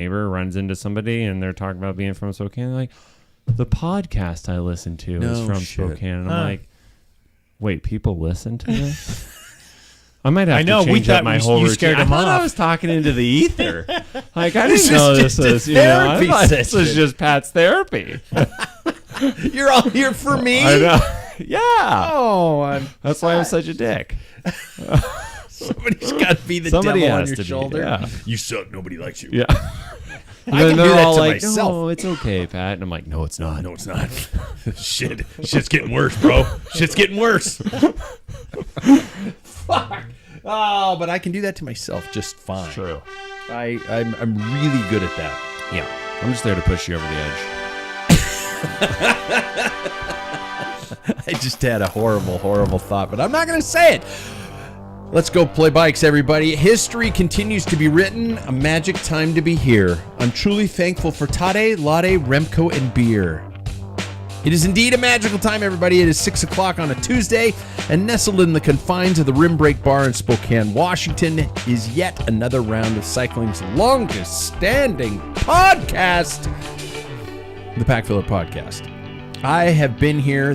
neighbor runs into somebody and they're talking about being from Spokane. They're like, the podcast I listen to is from Spokane. And I'm like, wait, people listen to this? I might have to change up my whole routine. I thought I was talking into the ether. Like, I didn't know this was, I thought this was just Pat's therapy. You're all here for me? I know. Yeah. Oh, that's why I'm such a dick. Somebody's got to be the devil on your shoulder. Yeah. You suck. Nobody likes you. Yeah. I can do that to myself. No, it's okay, Pat. And I'm like, no, it's not. No, it's not. Shit's getting worse, bro. Shit's getting worse. Fuck. Oh, but I can do that to myself just fine. True. I'm really good at that. Yeah. I'm just there to push you over the edge. I just had a horrible, horrible thought, but I'm not going to say it. Let's go play bikes, everybody. History continues to be written. A magic time to be here. I'm truly thankful for Tade, Latte, Remco, and beer. It is indeed a magical time, everybody. It is 6 o'clock on a Tuesday, and nestled in the confines of the Rim Break Bar in Spokane, Washington, is yet another round of cycling's longest-standing podcast, the Packfiller Podcast. I have been here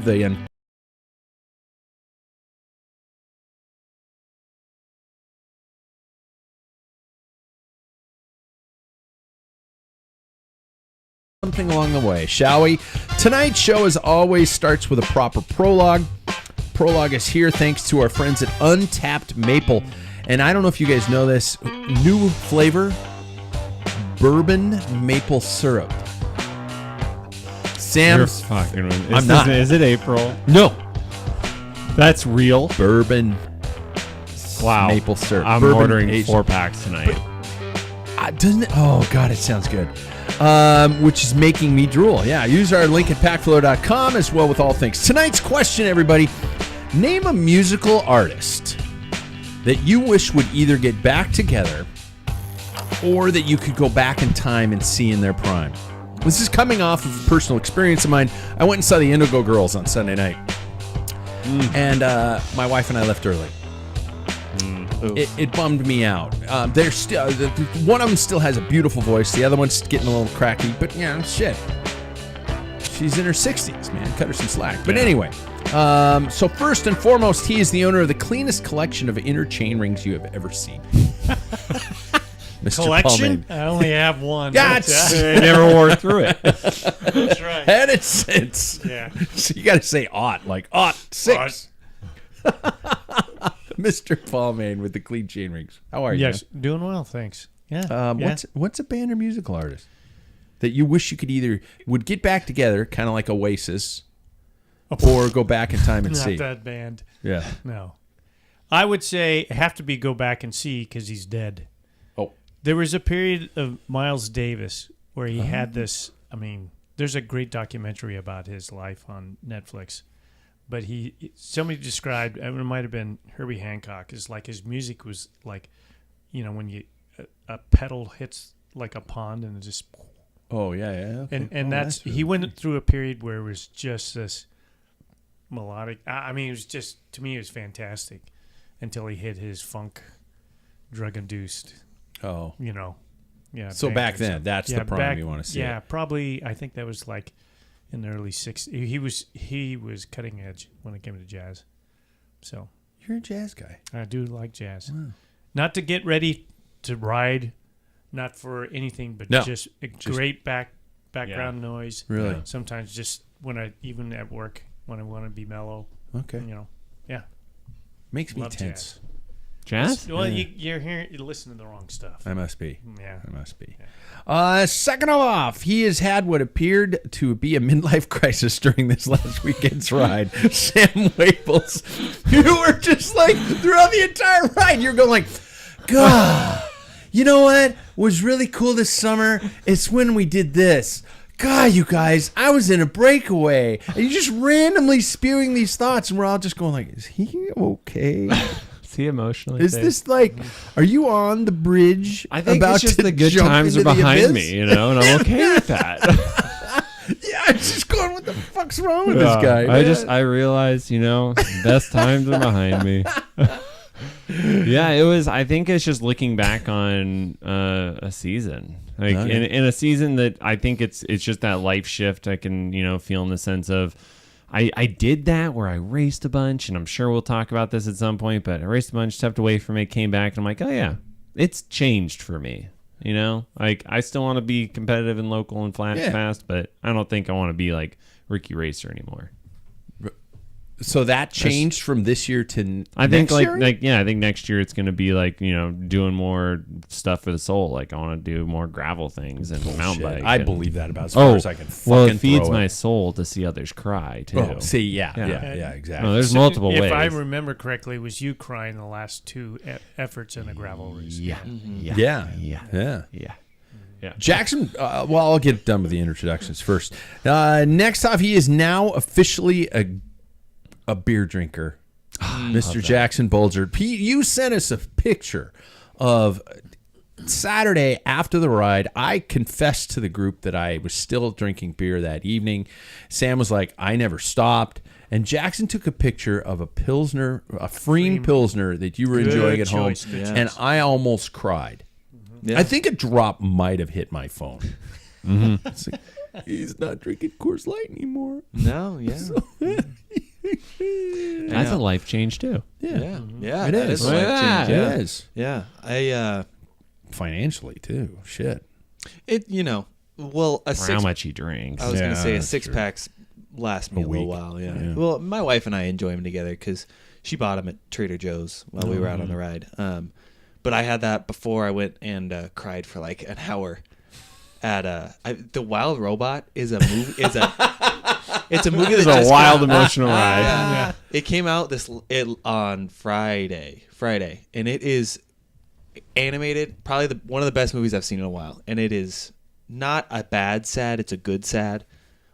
something along the way, shall we? Tonight's show, as always, starts with a proper prologue. Prologue is here thanks to our friends at Untapped Maple. And I don't know if you guys know this, new flavor, bourbon maple syrup. Sam, You're fucking with me. I'm not. Is it April? No. That's real? Bourbon maple syrup. I'm bourbon ordering aged. 4 packs tonight. Doesn't it? Oh, God, it sounds good. Which is making me drool. Yeah, use our link at packfiller.com as well with all things. Tonight's question, everybody. Name a musical artist that you wish would either get back together or that you could go back in time and see in their prime. This is coming off of a personal experience of mine. I went and saw the Indigo Girls on Sunday night. And my wife and I left early. It bummed me out. They're still one of them still has a beautiful voice. The other one's getting a little cracky. But yeah, shit. She's in her 60s, man. Cut her some slack. But anyway, so first and foremost, he is the owner of the cleanest collection of inner chain rings you have ever seen. Mr. Collection? Paulman. I only have one. That's I never wore through it. That's right. Had it since. Yeah. So you got to say like 6. Mr. Paulman with the clean chain rings. How are you? Yes, doing well, thanks. Yeah. What's a band or musical artist that you wish you could either would get back together, kind of like Oasis, or go back in time and see? Not that band. Yeah. No. I would say have to be go back and see because he's dead. Oh. There was a period of Miles Davis where he had this. I mean, there's a great documentary about his life on Netflix. But somebody described, it might have been Herbie Hancock, is like his music was like, when a pedal hits like a pond and it just. Oh, yeah. Okay. And that's he went through a period where it was just this melodic. I mean, it was just, to me, it was fantastic until he hit his funk drug-induced, Oh. Yeah. So back then, that's the prime you want to see. Yeah, probably, I think that was like in the early 60s. He was cutting edge when it came to jazz. So You're a jazz guy. I do like jazz. Wow. Not to get ready to ride, not for anything, but just great background noise. Really? Sometimes just even at work, when I want to be mellow. Okay. Yeah. Makes me Love tense. Jazz? Well, you're listening to the wrong stuff. I must be. Yeah. I must be. Second off, he has had what appeared to be a midlife crisis during this last weekend's ride. Sam Waples. You were just like, throughout the entire ride, you're going like, God, you know what was really cool this summer? It's when we did this. God, you guys, I was in a breakaway. And you're just randomly spewing these thoughts, and we're all just going like, is he okay? Is he emotionally Is safe? this like, are you on the bridge? I think about it's just to the good jump times are into the behind abyss? me, and I'm okay with that. Yeah, I'm just going, what the fuck's wrong with this guy? I realized, best times are behind me. Yeah, it was. I think it's just looking back on a season. Like in a season that I think it's just that life shift I can, feel in the sense of I did that where I raced a bunch, and I'm sure we'll talk about this at some point, but I raced a bunch, stepped away from it, came back, and I'm like, oh yeah, it's changed for me. Like I still want to be competitive and local and fast, but I don't think I want to be like Ricky Racer anymore. So that changed from this year to I think next year? I think next year it's going to be like, doing more stuff for the soul. Like I want to do more gravel things and mountain bike. I believe that about as far as I can fucking it feeds throw my it. soul to see others cry too. Oh, see, yeah, exactly. No, there's multiple ways. If I remember correctly, it was you crying the last two efforts in a gravel race. Yeah. Jackson, well, I'll get done with the introductions first. Next off, he is now officially a beer drinker. Mr. Jackson Bulger. Pete, you sent us a picture of Saturday after the ride. I confessed to the group that I was still drinking beer that evening. Sam was like, I never stopped. And Jackson took a picture of a Pilsner, a Freem Pilsner that you were enjoying at home. And I almost cried. Yeah. I think a drop might have hit my phone. It's like, he's not drinking Coors Light anymore. No, yeah. That's a life change too. Yeah. It is. A life change. It is. Yeah. I financially too. Shit. Well, how much he drinks. I was going to say a 6-pack's last me a little while. Yeah. Well, my wife and I enjoy them together because she bought them at Trader Joe's while we were out on the ride. But I had that before I went and cried for like an hour. At The Wild Robot is a movie. It's a movie It's a wild emotional ride. Yeah. It came out on Friday, and it is animated. Probably one of the best movies I've seen in a while, and it is not a bad sad. It's a good sad,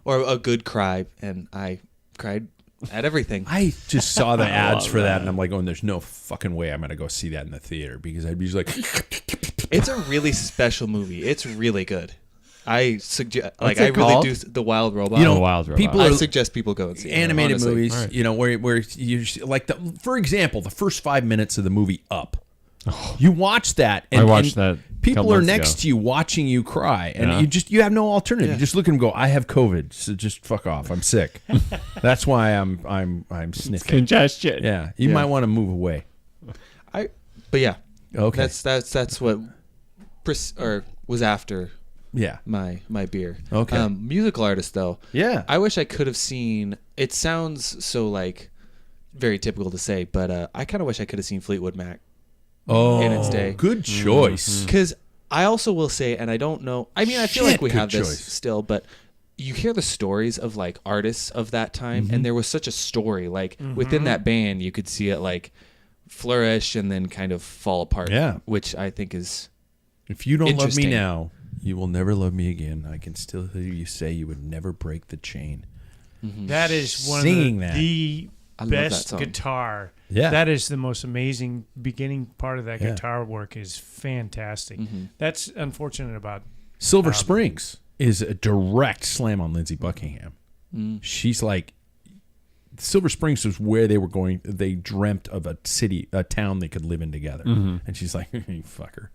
or a good cry, and I cried at everything. I just saw the ads for that, and I'm like, there's no fucking way I'm going to go see that in the theater because I'd be just like... It's a really special movie. It's really good. I suggest, What's I it really called? do. The Wild Robot. The Wild Robot. I suggest people go and see animated it, movies. Right. Where you like for example, the first 5 minutes of the movie Up. You watch that. And, I watched that. People are next to you watching you cry, and you have no alternative. Yeah. You just look at them and go, I have COVID, so just fuck off. I'm sick. That's why I'm sniffing. Congestion. Yeah, you might want to move away. But yeah, okay. That's what was after. Yeah, my beer. Okay. Musical artist though. Yeah. I wish I could have seen. It sounds so like very typical to say, but I kind of wish I could have seen Fleetwood Mac. In its day. Good choice. Because I also will say, and I don't know. I mean, I feel like we good have this choice. still, but you hear the stories of like artists of that time, and there was such a story. Like within that band, you could see it like flourish and then kind of fall apart. Yeah. Which I think is. If you don't love me interesting. now, you will never love me again. I can still hear you say you would never break the chain. That is one Singing of that. the I love that best song. guitar. Yeah. That is the most amazing beginning part of that guitar work is fantastic. That's unfortunate about Silver Springs is a direct slam on Lindsey Buckingham. She's like, Silver Springs was where they were going. They dreamt of a town they could live in together. And she's like, you fucker.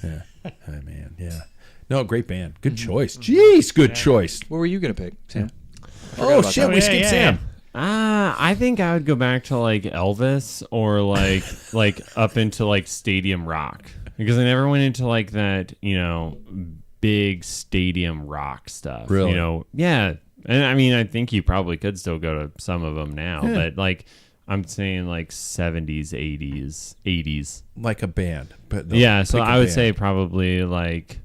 Yeah. Oh, man. Yeah. No, great band. Good choice. Jeez, good choice. What were you gonna pick, Sam? Oh, shit. We skipped Sam. I think I would go back to like Elvis or like up into like stadium rock because I never went into like that, big stadium rock stuff. Really? Yeah. And I mean, I think you probably could still go to some of them now, but like I'm saying like 70s, 80s. Like a band. But So I would say probably like.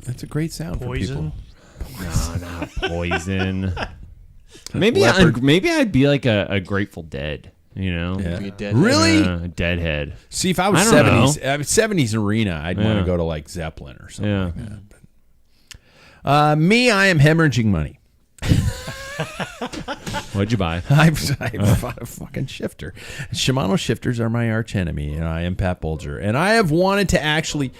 That's a great sound Poison. for people. No, not Poison. Maybe I'd be like a Grateful Dead. Yeah. Be a Deadhead. Really? Deadhead. See, if I was I don't 70s arena, I'd want to go to like Zeppelin or something Yeah. like that. But, me, I am hemorrhaging money. What'd you buy? I've bought a fucking shifter. Shimano shifters are my arch enemy, and I am Pat Bulger. And I have wanted to actually,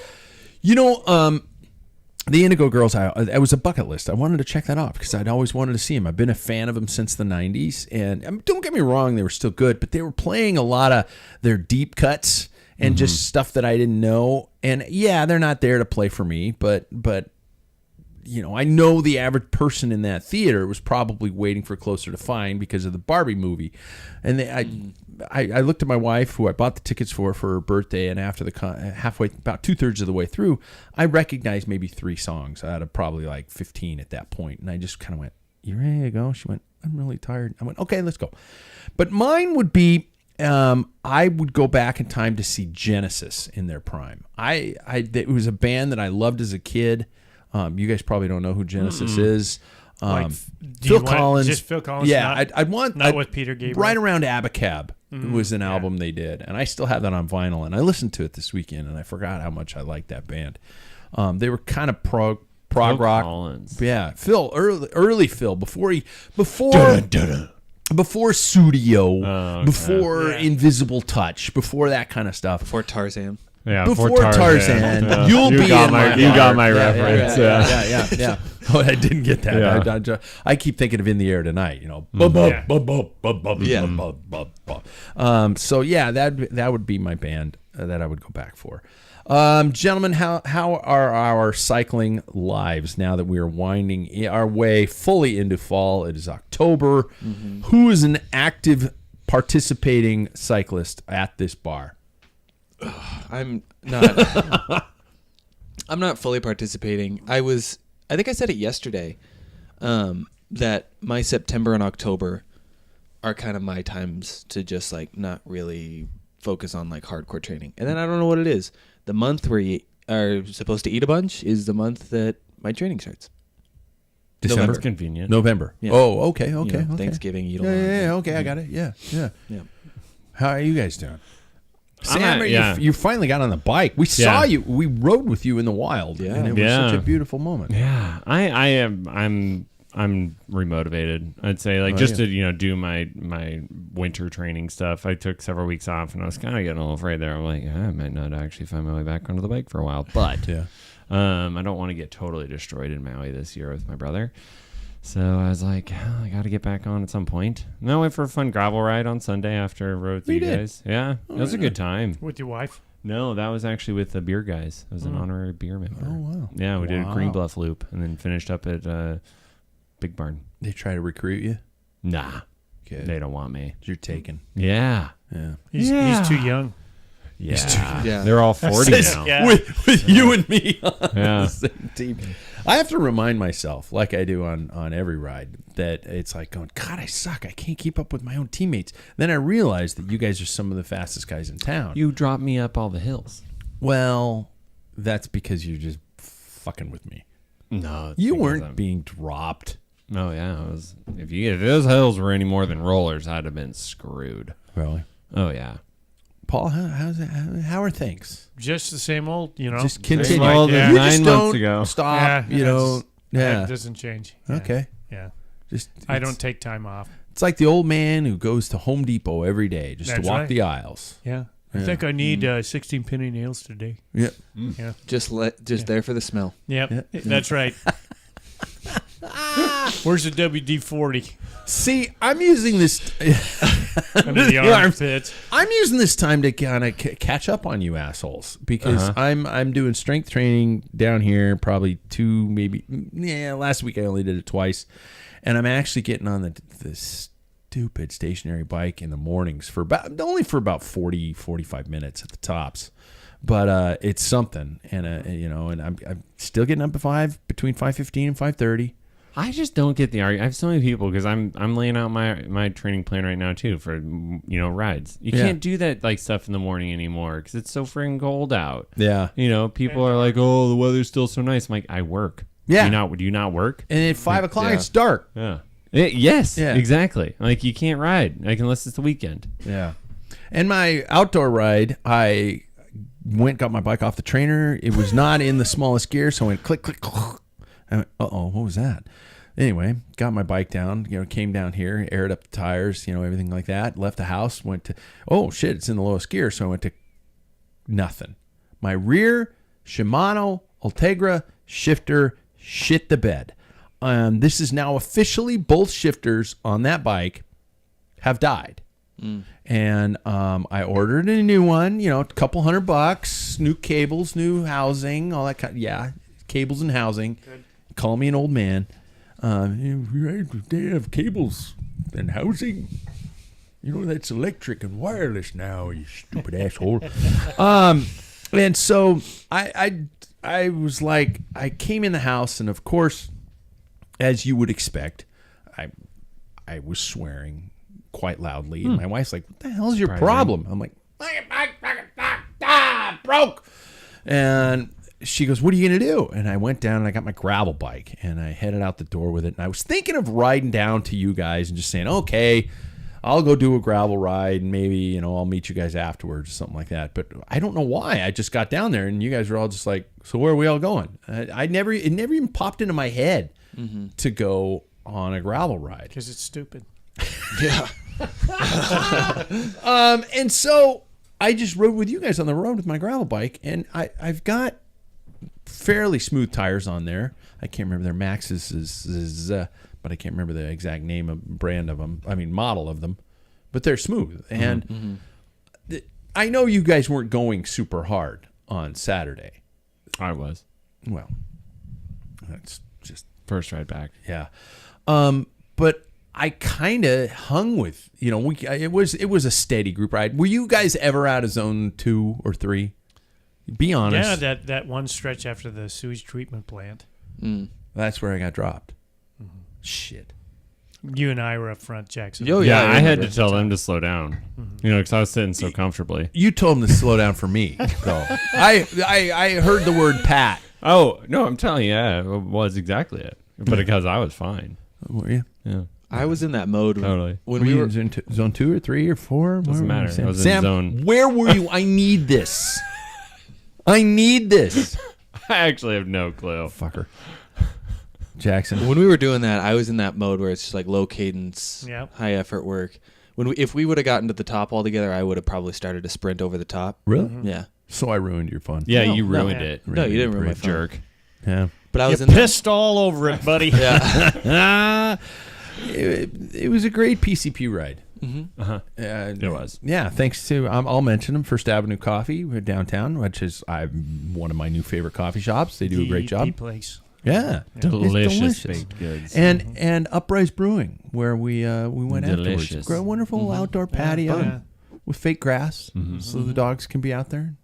the Indigo Girls, it was a bucket list. I wanted to check that off because I'd always wanted to see them. I've been a fan of them since the 90s. And don't get me wrong, they were still good, but they were playing a lot of their deep cuts. and just stuff that I didn't know. And yeah, they're not there to play for me, but I know the average person in that theater was probably waiting for Closer to Fine because of the Barbie movie. And I looked at my wife, who I bought the tickets for her birthday, and after halfway, about 2/3 of the way through, I recognized maybe 3 songs out of probably like 15 at that point. And I just kind of went, "You ready to go?" She went, "I'm really tired." I went, "Okay, let's go." But mine would be, I would go back in time to see Genesis in their prime. It was a band that I loved as a kid. You guys probably don't know who Genesis is. Phil Collins. Just Phil Collins? Yeah, I'd want... Not with Peter Gabriel? Right around Abacab was an album they did. And I still have that on vinyl. And I listened to it this weekend, and I forgot how much I liked that band. They were kind of prog rock. Collins. Yeah, Phil, early Phil, before Studio, before Invisible Touch, before that kind of stuff. Before Tarzan. Yeah, before Tarzan. You got my reference. Yeah. Oh, I didn't get that. Yeah. I keep thinking of In the Air Tonight. So yeah, that would be my band that I would go back for. Gentlemen, how are our cycling lives now that we are winding our way fully into fall? It is October. Who is an active participating cyclist at this bar? I'm not. I'm not fully participating. I think I said it yesterday, that my September and October are kind of my times to just like not really focus on like hardcore training. And then I don't know what it is. The month where you are supposed to eat a bunch is the month that my training starts. December. That's convenient. November. Yeah. Oh, okay. Thanksgiving. You Yeah. Okay, I got it. Yeah. How are you guys doing? Sam, you finally got on the bike. We saw you. We rode with you in the wild, and it was such a beautiful moment. Yeah, I'm remotivated. I'd say to do my winter training stuff. I took several weeks off, and I was kind of getting a little afraid there. I'm like, I might not actually find my way back onto the bike for a while, but I don't want to get totally destroyed in Maui this year with my brother. So I was like, I got to get back on at some point. And I went for a fun gravel ride on Sunday after I rode with you guys. Yeah, it was a good time. With your wife? No, that was actually with the beer guys. I was an honorary beer member. Oh, wow. Yeah, we did a Green Bluff loop and then finished up at Big Barn. They try to recruit you? Nah. Good. They don't want me. You're taken. Yeah. He's too young. Yeah. They're all 40 now. Yeah. With you and me on the same team. I have to remind myself, like I do on every ride, that it's like going, God, I suck. I can't keep up with my own teammates. Then I realized that you guys are some of the fastest guys in town. You dropped me up all the hills. Well, that's because you're just fucking with me. No. You weren't being dropped. Oh, yeah. If those hills were any more than rollers, I'd have been screwed. Really? Oh, yeah. Paul, how are things? Just the same old, Just continue. Like, you 9 months ago. Stop. It doesn't change. Okay. Yeah. I don't take time off. It's like the old man who goes to Home Depot every day just to walk the aisles. Yeah. I think I need 16 penny nails today. Yeah. Yeah. Just there for the smell. Yep. That's right. Where's the WD-40? See, I'm using this under the armpits. I'm using this time to kind of catch up on you assholes because I'm doing strength training down here, probably 2, maybe. Yeah, last week I only did it twice, and I'm actually getting on the stupid stationary bike in the mornings for about 40, 45 minutes at the tops. But it's something, and and I'm still getting up at between 5:15 and 5:30. I just don't get the argument. I have so many people because I'm laying out my training plan right now too for rides. You can't do that like stuff in the morning anymore because it's so freaking cold out. Yeah, people are like, oh, the weather's still so nice. I'm like, I work. Yeah, do you not work? And at 5 o'clock it's dark. Yeah. Exactly. Like you can't ride unless it's the weekend. Yeah, and my outdoor ride, I got my bike off the trainer. It was not in the smallest gear, so I went click, click, click. I went, what was that? Anyway, got my bike down, came down here, aired up the tires, everything like that. Left the house, went to, oh shit, it's in the lowest gear. So I went to nothing. My rear Shimano Ultegra shifter shit the bed. This is now officially both shifters on that bike have died. And I ordered a new one, a couple $100, new cables, new housing, all that cables and housing. Good. Call me an old man. They have cables and housing. That's electric and wireless now, you stupid asshole. And so I was like, I came in the house, and of course, as you would expect, I was swearing quite loudly. And my wife's like, what the hell is your problem? I'm like, broke. And she goes, what are you going to do? And I went down and I got my gravel bike and I headed out the door with it. And I was thinking of riding down to you guys and just saying, okay, I'll go do a gravel ride and maybe, I'll meet you guys afterwards or something like that. But I don't know why. I just got down there and you guys were all just like, so where are we all going? It never even popped into my head to go on a gravel ride. Because it's stupid. Yeah. And so I just rode with you guys on the road with my gravel bike, and I've got fairly smooth tires on there. I can't remember their Max's, but I can't remember the exact name of brand of them. I mean, model of them, but they're smooth. And I know you guys weren't going super hard on Saturday. I was. Well, that's just first ride back. Yeah. But I kind of hung with, it was a steady group ride. Were you guys ever out of zone 2 or 3? Be honest. Yeah, that one stretch after the sewage treatment plant. That's where I got dropped. Shit. You and I were up front, Jackson. Oh, yeah, I had to tell them to slow down, because I was sitting so comfortably. You told them to slow down for me, though. I heard the word Pat. Oh, no, I'm telling you, it was exactly it. But because I was fine. Were you? Yeah. I was in that mode totally. When we were in zone 2 or 3 or 4. Doesn't matter. I was Sam, in zone. Where were you? I need this. I need this. I actually have no clue. Fucker. Jackson. When we were doing that, I was in that mode where it's just like low cadence, high effort work. If we would have gotten to the top altogether, I would have probably started to sprint over the top. Really? Yeah. So I ruined your fun. Yeah, you ruined it. No, you didn't ruin my fun. Jerk. Yeah. But I was pissed all over it, buddy. Yeah. It was a great PCP ride. It was. Yeah, thanks to, I'll mention them, First Avenue Coffee downtown, which is one of my new favorite coffee shops. They do a great job. The place. Yeah. Delicious baked goods. And Uprise Brewing, where we went afterwards. Great, wonderful outdoor patio with fake grass, so the dogs can be out there.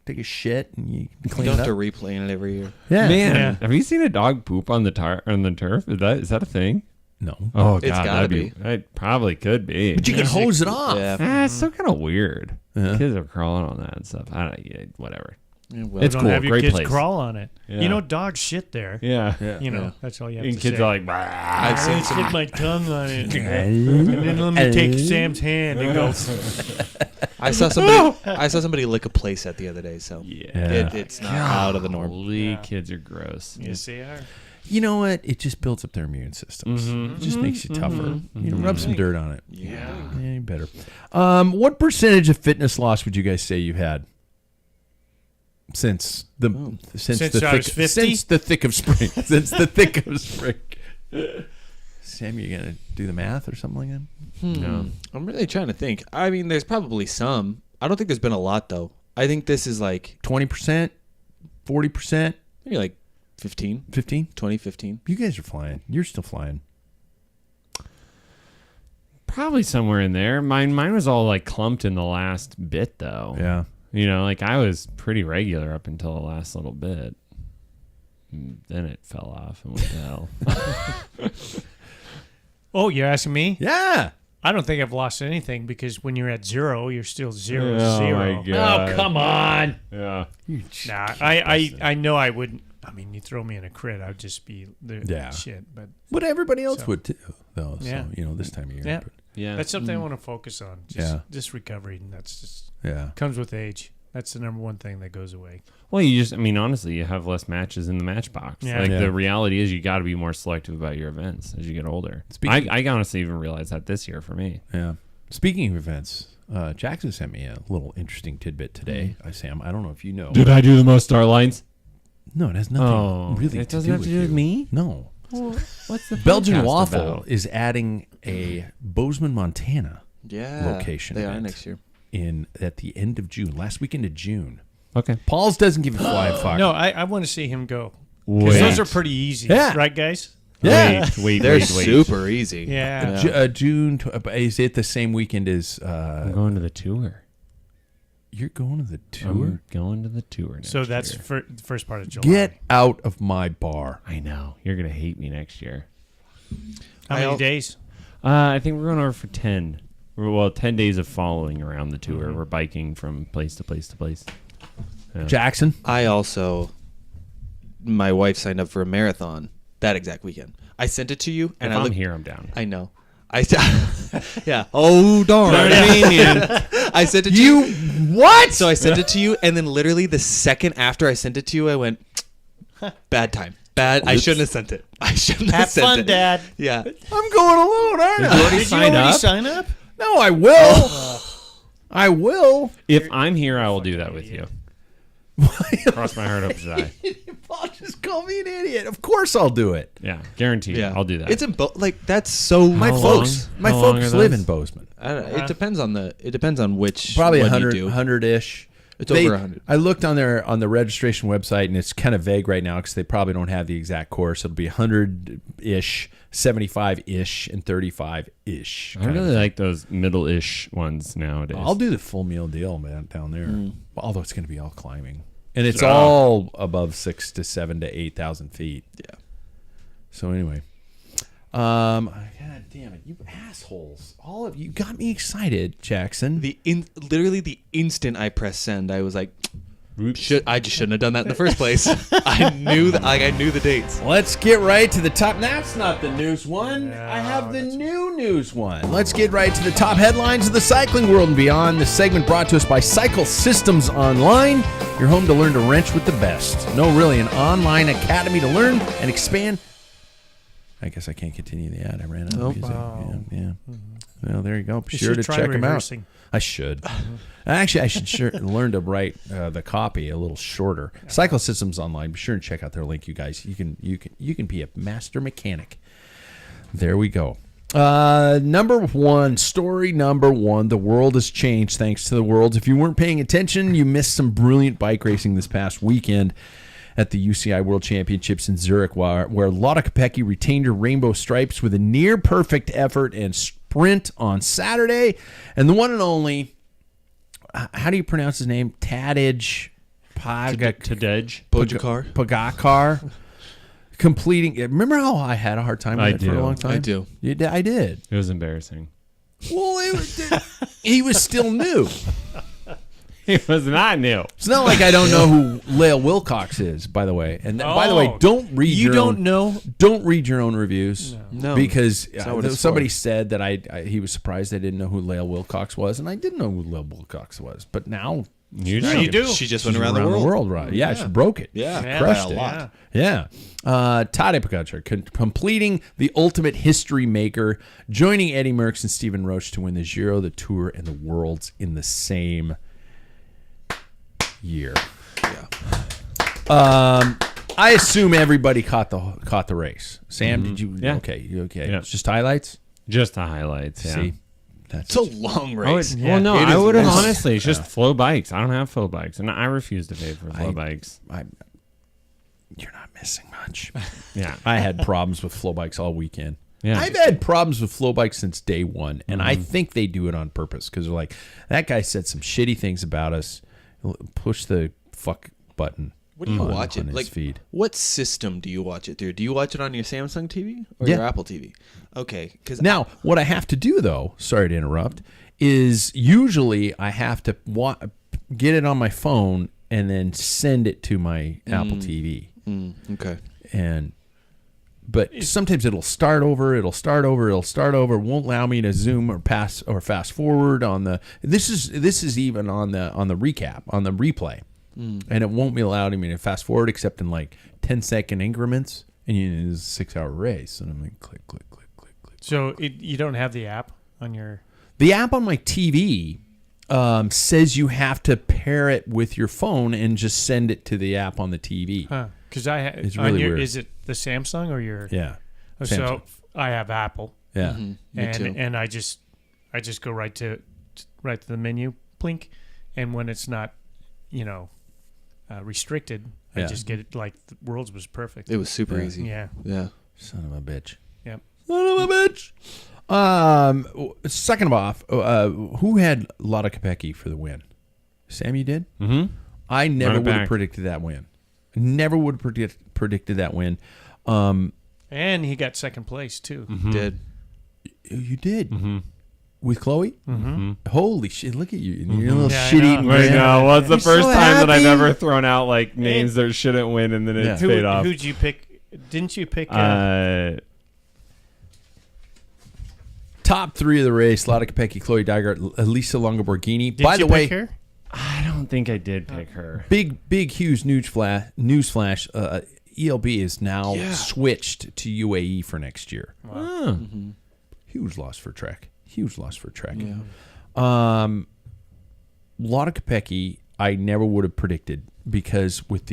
Take a shit and you clean it up. You don't have to replant it every year. Yeah. Man, have you seen a dog poop on the turf? Is that a thing? No. Oh, it's God, gotta be. It probably could be. But you can hose it off. Yeah. It's still kind of weird. Kids are crawling on that and stuff. Whatever. Yeah, well, it's don't cool. Have your Great kids place. crawl on it. Yeah. Dogs shit there. Yeah. That's all you have And to kids say. are like, bah. I've seen some. Stick my tongue on it. And then let me take Sam's hand and go. I saw somebody lick a playset the other day, so it's not out of the norm. Kids are gross. Yes, they are. You know what? It just builds up their immune systems. It just makes you tougher. Rub some dirt on it. Yeah, better. What percentage of fitness loss would you guys say you've had since the thick of spring? Since the thick of spring. Sam, you gonna do the math or something like that? No. I'm really trying to think. I mean, there's probably some. I don't think there's been a lot though. I think this is like 20%, 40%, maybe like 15. 20, 15. You guys are flying. You're still flying. Probably somewhere in there. Mine was all like clumped in the last bit though. Yeah. I was pretty regular up until the last little bit. Then it fell off and went to hell. Oh, you're asking me? Yeah. I don't think I've lost anything because when you're at 0, you're still 0. My God. Oh, come on. Yeah. Nah, I know I wouldn't. I mean, you throw me in a crit, I'd just be shit. But everybody else would too, though. Yeah. So, this time of year. Yeah. But, Yeah. That's something I want to focus on. Just recovery, and that's just comes with age. That's the number one thing that goes away. Well, honestly, you have less matches in the match box. Yeah. The reality is you got to be more selective about your events as you get older. I honestly even realized that this year for me. Yeah. Speaking of events, Jackson sent me a little interesting tidbit today. Sam, I don't know if you know. Did I do the most start lines? No, it has nothing really it to doesn't do have to do with me? No. Well, what's the Belgian podcast Waffle about? is adding a Bozeman, Montana location. They are next year. At the end of June, last weekend of June. Okay. Paul's doesn't give a flying fuck. No, I want to see him go. Because those are pretty easy. Yeah. Right, guys? Yeah. They're super easy. Yeah. June, is it the same weekend as... I'm going to the tour. You're going to the tour? I'm going to the tour next So that's the first part of July. Get out of my bar. I know. You're going to hate me next year. How many days? I think we're going over for 10. Well, 10 days of following around the tour. We're biking from place to place to place. Yeah. Jackson? My wife signed up for a marathon that exact weekend. I sent it to you. And I'm here, I'm down. I know. Yeah. Oh, darn. I sent it to you. What? So I sent it to you, and then literally the second after I sent it to you, I went, bad time. Bad. I shouldn't have sent it. I shouldn't have sent it. Have fun, Dad. Yeah. I'm going alone, aren't I? Did you already Did you already sign up? No, I will. I will. If I'm here, I will do that with you. Cross my heart, hope to die. Paul just call me an idiot. Of course I'll do it. Yeah, guaranteed. Yeah. I'll do that. It's in that's so My folks live in Bozeman. I don't know. It depends on which Probably one 100, you do. 100-ish. It's over 100. I looked on the registration website, and it's kind of vague right now because they probably don't have the exact course. It'll be 100-ish, 75-ish, and 35-ish. I really like those middle-ish ones nowadays. I'll do the full meal deal, man, down there. Although it's going to be all climbing. And it's all above 6,000 to 7,000 to 8,000 feet. Yeah. So anyway, God damn it, you assholes! All of you got me excited, Jackson. Literally the instant I pressed send, I was like, I just shouldn't have done that in the first place. I knew that. I knew the dates. Let's get right to the top. That's not the news one. I have the new news one. Let's get right to the top headlines of the cycling world and beyond. This segment brought to us by Cycle Systems Online, your home to learn to wrench with the best. No, really, an online academy to learn and expand. I guess I can't continue the ad. I ran out of music. Yeah. Well, there you go. Be sure to check them out. I should. Actually, I should learn to write the copy a little shorter. Cycle Systems Online. Be sure and check out their link, you guys. You can be a master mechanic. There we go. Number one, story number one. The world has changed thanks to the Worlds. If you weren't paying attention, you missed some brilliant bike racing this past weekend at the UCI World Championships in Zurich, where Lotta Kopecky retained her rainbow stripes with a near-perfect effort and sprint on Saturday. And the one and only, how do you pronounce his name? Tadej Pogacar. Completing. Remember how I had a hard time with it for a long time? I do. I did. It was embarrassing. Well, he was still new. He was not new. It's not like I don't know who Lael Wilcox is, by the way. And by the way, don't read Don't read your own reviews. No. Because somebody said that he was surprised I didn't know who Lael Wilcox was, and I didn't know who Lael Wilcox was. But now you do. She just went around the world. Right? Yeah, she broke it. Yeah, crushed a lot. Yeah. Tadej Pogacar completing the ultimate history maker, joining Eddie Merckx and Stephen Roche to win the Giro, the Tour, and the Worlds in the same year. Yeah. I assume everybody caught the race. Sam, did you? Yeah. Okay. You okay? Yeah. It's just highlights. Just the highlights. Yeah. See, It's a long race. Well, no, I would have honestly. It's just flow bikes. I don't have flow bikes, and I refuse to pay for flow bikes. You're not missing much. Yeah, I had problems with flow bikes all weekend. Yeah. I've had problems with flow bikes since day one, and I think they do it on purpose because they're like, that guy said some shitty things about us. Push the fuck button. What do you watch it? His Like, feed. what system do you watch it through? Do you watch it on your Samsung TV or Yeah. your Apple TV? Okay. Because Now, what I have to do, though, sorry to interrupt, is usually I have to get it on my phone and then send it to my Apple TV. Okay. But sometimes it'll start over, won't allow me to zoom or pass or fast forward on the. This is even on the recap, on the replay, and it won't be allowing me to fast forward except in like 10-second increments. And it's a 6-hour race, and I'm like click. So you don't have the app on your. The app on my TV says you have to pair it with your phone and just send it to the app on the TV. Huh. Because It's really weird. Is it the Samsung or your? Yeah. So I have Apple. Yeah. Me too. And I just I just go right to the menu, blink, and when it's not, restricted, I just get it. Like the Worlds was perfect. It was super easy. Yeah. Yeah. Son of a bitch. Yep. Son of a bitch. Second off, who had Lotte Kopecky for the win? Sam, you did? Mm-hmm. I never would have predicted that win. Never would have predicted that win. And he got second place, too. Mm-hmm. Did. You did? Mm-hmm. With Chloe? Mm-hmm. Shit, look at you. Your little shit-eating I know. Well, it's the first so time that I've happy. ever thrown out like names that shouldn't win and then it paid off. Who'd you pick? Didn't you pick... top three of the race, Lotte Kopecky, Chloe Dygert, Elisa Longo-Borghini. Did By you the way, pick her? I don't think I did pick her. big huge newsflash. ELB is now switched to UAE for next year. Wow. Mm-hmm. Huge loss for Trek. Huge loss for Trek. Yeah. Lotte Kopecky, I never would have predicted because with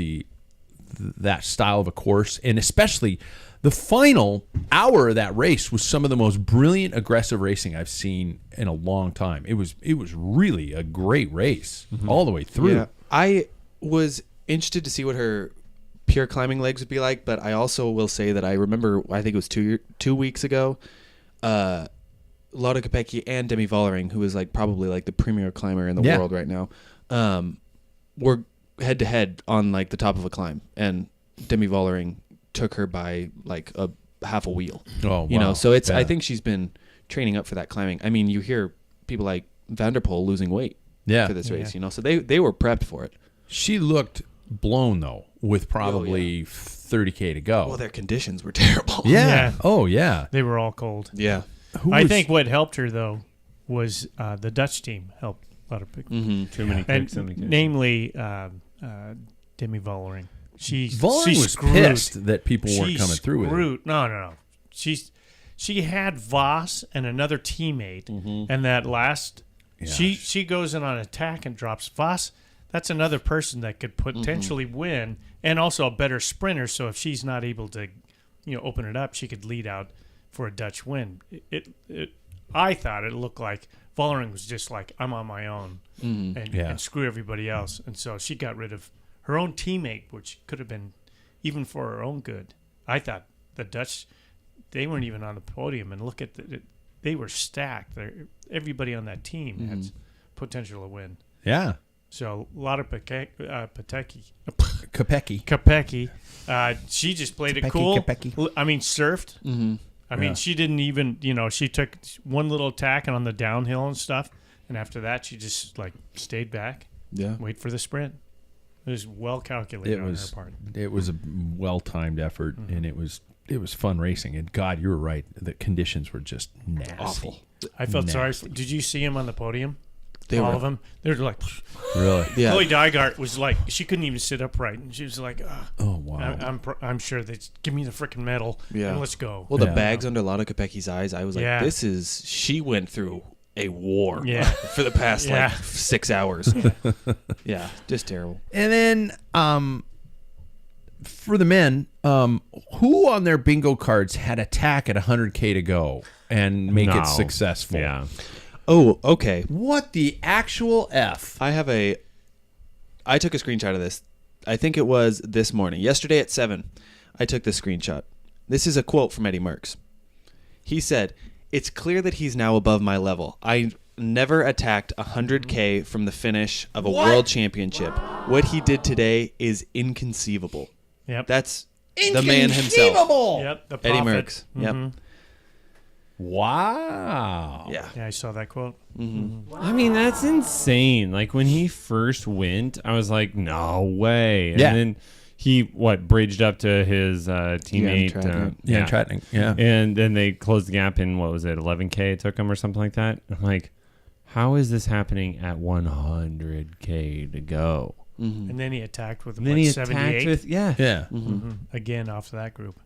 that style of a course, and especially the final hour of that race was some of the most brilliant, aggressive racing I've seen in a long time. It was really a great race all the way through. Yeah. I was interested to see what her pure climbing legs would be like, but I also will say that I remember, I think it was 2 weeks ago, Lotte Kopecky and Demi Vollering, who is like probably like the premier climber in the world right now, were head to head on like the top of a climb, and Demi Vollering took her by like a half a wheel. Oh, wow. So it's I think she's been training up for that climbing. I mean, you hear people like Vanderpool losing weight for this race, so they were prepped for it. She looked blown though, with probably 30K to go. Well, their conditions were terrible. Yeah. Oh yeah. They were all cold. Yeah. I think what helped her though was the Dutch team helped a lot of people. Mm-hmm. Too many kicks in the kitchen. Namely Demi Vollering. Vollering was pissed that people weren't coming through with it. No. She had Voss and another teammate, and that last she goes in on attack and drops Voss. That's another person that could potentially win, and also a better sprinter. So if she's not able to, open it up, she could lead out for a Dutch win. I thought it looked like Vollering was just like, I'm on my own and screw everybody else. And so she got rid of her own teammate, which could have been even for her own good. I thought the Dutch, they weren't even on the podium. And look at they were stacked. Everybody on that team had potential to win. Yeah. So a lot of Kopecky. She just played it cool. Kopecky. I mean, surfed. Mm-hmm. I mean, she didn't even, she took one little attack on the downhill and stuff. And after that, she just stayed back. Yeah. Wait for the sprint. It was well calculated on her part. It was a well-timed effort, and it was fun racing. And God, you were right. The conditions were just nasty. Awful. I felt sorry. Did you see him on the podium? All of them. They were like, really? Yeah. Chloe Dygert was like, she couldn't even sit upright, and she was like, oh wow. I'm sure they give me the freaking medal. Yeah. And let's go. Well, the bags under Lotte Kopecky's eyes, I was like, she went through a war for the past 6 hours. Yeah, just terrible. And then for the men, who on their bingo cards had attack at 100K to go and make it successful? Yeah. Oh, okay. What the actual F? I took a screenshot of this. I think it was this morning. Yesterday at 7, I took this screenshot. This is a quote from Eddie Merckx. He said, "It's clear that he's now above my level. I never attacked 100K from the finish of a world championship. What he did today is inconceivable." Yep. That's the man himself. Yep. The Eddie prophet. Merckx. Mm-hmm. Yep. Wow. Yeah. Yeah, I saw that quote. Mm-hmm. I mean, that's insane. Like when he first went, I was like, no way. And then he bridged up to his teammate. Tratnik. Yeah. And then they closed the gap in, what was it, 11K it took him or something like that. I'm like, how is this happening at 100K to go? Mm-hmm. And then he attacked with 78. Mm-hmm. Again, off that group.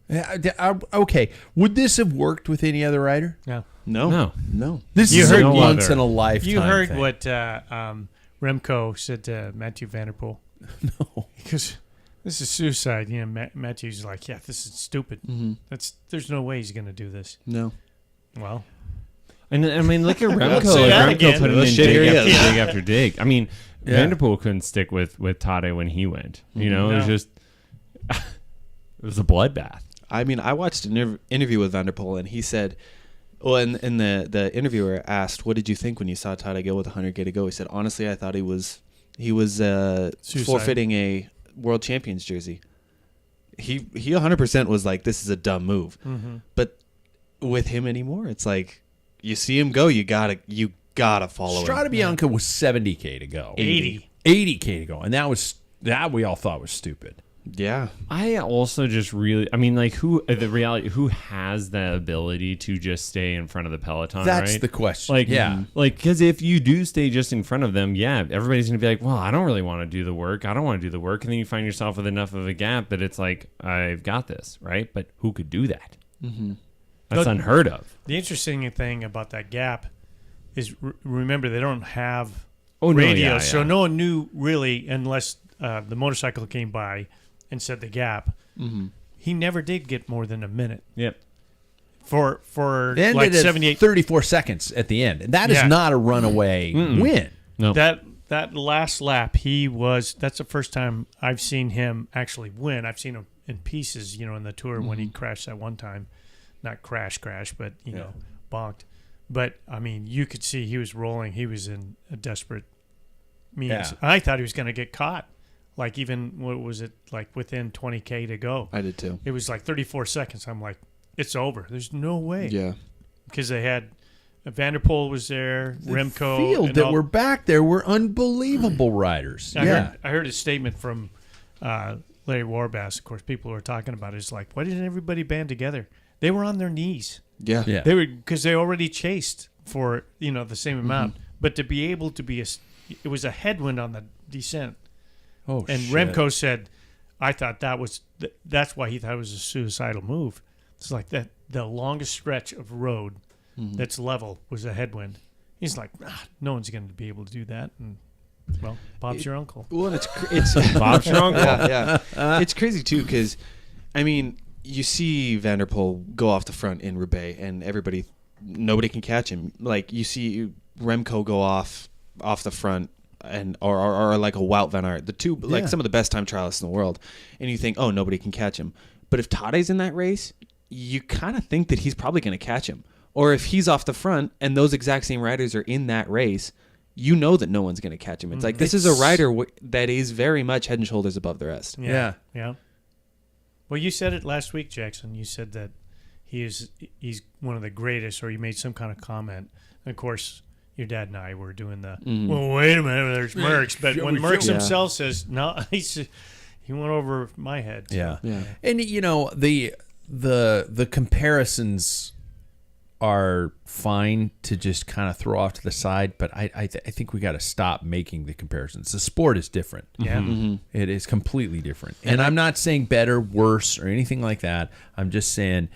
Okay. Would this have worked with any other rider? No. This is a once in a lifetime. You heard thing. what Remco said to Mathieu van der Poel. No. Because this is suicide. Matthew's like, this is stupid. Mm-hmm. There's no way he's going to do this. No. Well, And I mean, look at Remco. Remco put him in dig after dig. I mean, Van der Poel couldn't stick with Tade when he went. You know, it was just it was a bloodbath. I mean, I watched an interview with Van der Poel, and he said, well, and the interviewer asked, what did you think when you saw Tade go with 100K to go? He said, honestly, I thought he was forfeiting a world champions jersey. He 100% was like, this is a dumb move. Mm-hmm. But with him anymore, it's like, you see him go, you gotta follow him. Strade Bianca was 70K to go. 80K to go. And that we all thought was stupid. Yeah. I also just really, I mean, like, who has the ability to just stay in front of the peloton, That's right? the question. Like, because if you do stay just in front of them, everybody's going to be like, well, I don't really want to do the work. I don't want to do the work. And then you find yourself with enough of a gap that it's like, I've got this, right? But who could do that? Mm-hmm. That's unheard of. The interesting thing about that gap is, remember, they don't have radio, so no one knew really unless the motorcycle came by and set the gap. Mm-hmm. He never did get more than a minute. Yep. For like 78, 34 seconds at the end. That is not a runaway win. No. That last lap, that's the first time I've seen him actually win. I've seen him in pieces, in the Tour when he crashed that one time. Not crash, but bonked. But I mean, you could see he was rolling. He was in a desperate means. Yeah. I thought he was going to get caught. Like, even, what was it, like within 20K to go? I did too. It was like 34 seconds. I'm like, it's over. There's no way. Yeah. Because they had Van der Poel was there, Remco. The field that were back there were unbelievable riders. I heard a statement from Larry Warbass. Of course, people were talking about it. It's like, why didn't everybody band together? They were on their knees. Yeah. They were, because they already chased for, the same amount. Mm-hmm. But to be able to it was a headwind on the descent. Oh, and shit. Remco said, I thought that's why he thought it was a suicidal move. It's like that the longest stretch of road that's level was a headwind. He's like, no one's going to be able to do that. And, well, Bob's your uncle. Well, it's Bob's your uncle. Yeah. It's crazy, too, because, I mean, you see Van der Poel go off the front in Roubaix, and nobody can catch him. Like, you see Remco go off the front, and or like a Wout van Aert, the two like some of the best time trialists in the world, and you think, oh, nobody can catch him. But if Tade's in that race, you kind of think that he's probably going to catch him. Or if he's off the front and those exact same riders are in that race, you know that no one's going to catch him. It's like, this is a rider that is very much head and shoulders above the rest. Yeah. Well, you said it last week, Jackson. You said that he's one of the greatest, or you made some kind of comment. And of course, your dad and I were doing well, wait a minute, there's Merckx. But when Merckx himself says, no, he went over my head. So. Yeah. And, the comparisons are fine to just kind of throw off to the side, but I think we got to stop making the comparisons. The sport is different. Yeah. Mm-hmm. It is completely different. And I'm not saying better, worse, or anything like that. I'm just saying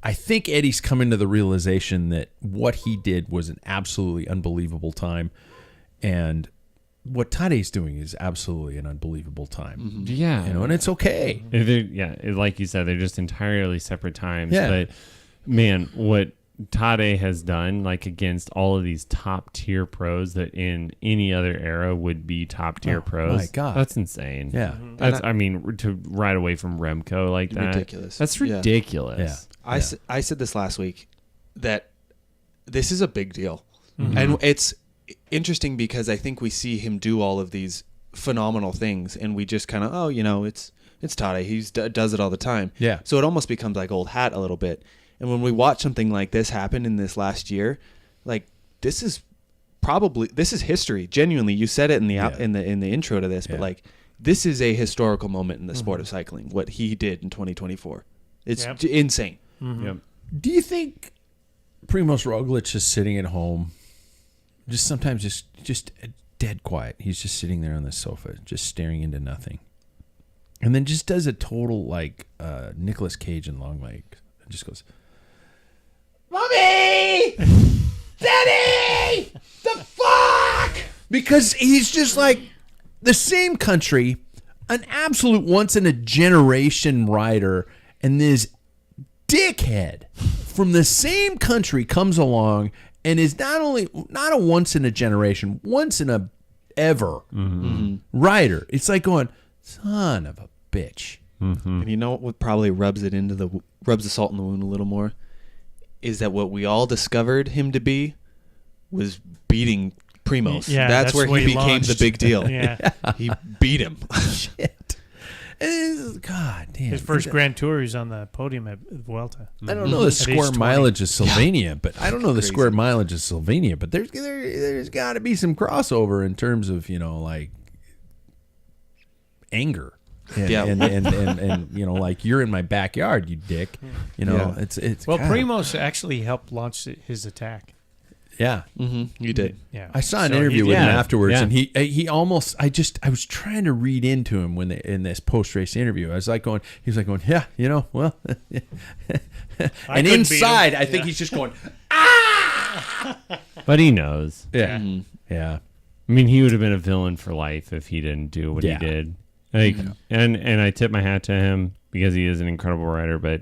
I think Eddie's coming to the realization that what he did was an absolutely unbelievable time, and what Tade's doing is absolutely an unbelievable time. Mm-hmm. Yeah. And it's okay. Like you said, they're just entirely separate times. Yeah. But, man, what Tade has done, like, against all of these top-tier pros that in any other era would be top-tier pros. My God. That's insane. Yeah. Mm-hmm. To ride away from Remco like that. Ridiculous. That's ridiculous. Yeah. I said this last week, that this is a big deal. Mm-hmm. And it's interesting because I think we see him do all of these phenomenal things, and we just kind of, it's Tade. He does it all the time. Yeah. So it almost becomes like old hat a little bit. And when we watch something like this happen in this last year, like, this is history. Genuinely, you said it in the intro to this, but like, this is a historical moment in the sport of cycling. What he did in 2024, it's insane. Mm-hmm. Yep. Do you think Primož Roglič is sitting at home, sometimes just dead quiet? He's just sitting there on the sofa, just staring into nothing, and then just does a total like Nicolas Cage in Long Legs, and just goes, "Mommy, Daddy, the fuck!" Because he's just like the same country, an absolute once in a generation rider, and this dickhead from the same country comes along and is not a once in a generation, once in a ever rider. It's like going, son of a bitch. And you know what probably rubs the salt in the wound a little more is that what we all discovered him to be was beating Primoz. Yeah, that's where he became launched. the big deal. Yeah. He beat him. Shit. God damn. His first Grand Tour, he's on the podium at Vuelta. I don't know the square mileage of Slovenia, but I don't know the square mileage of Slovenia, but there's got to be some crossover in terms of, like anger. And you know, like, you're in my backyard, you dick. It's well, Primoz actually helped launch his attack. Yeah. You did. Yeah. I saw an interview with him afterwards, and he almost. I was trying to read into him in this post race interview. I was like going, he was like going, yeah, well, and inside, I think he's just going, ah. But he knows. Yeah. Yeah. I mean, he would have been a villain for life if he didn't do what he did. Like, and I tip my hat to him because he is an incredible rider, but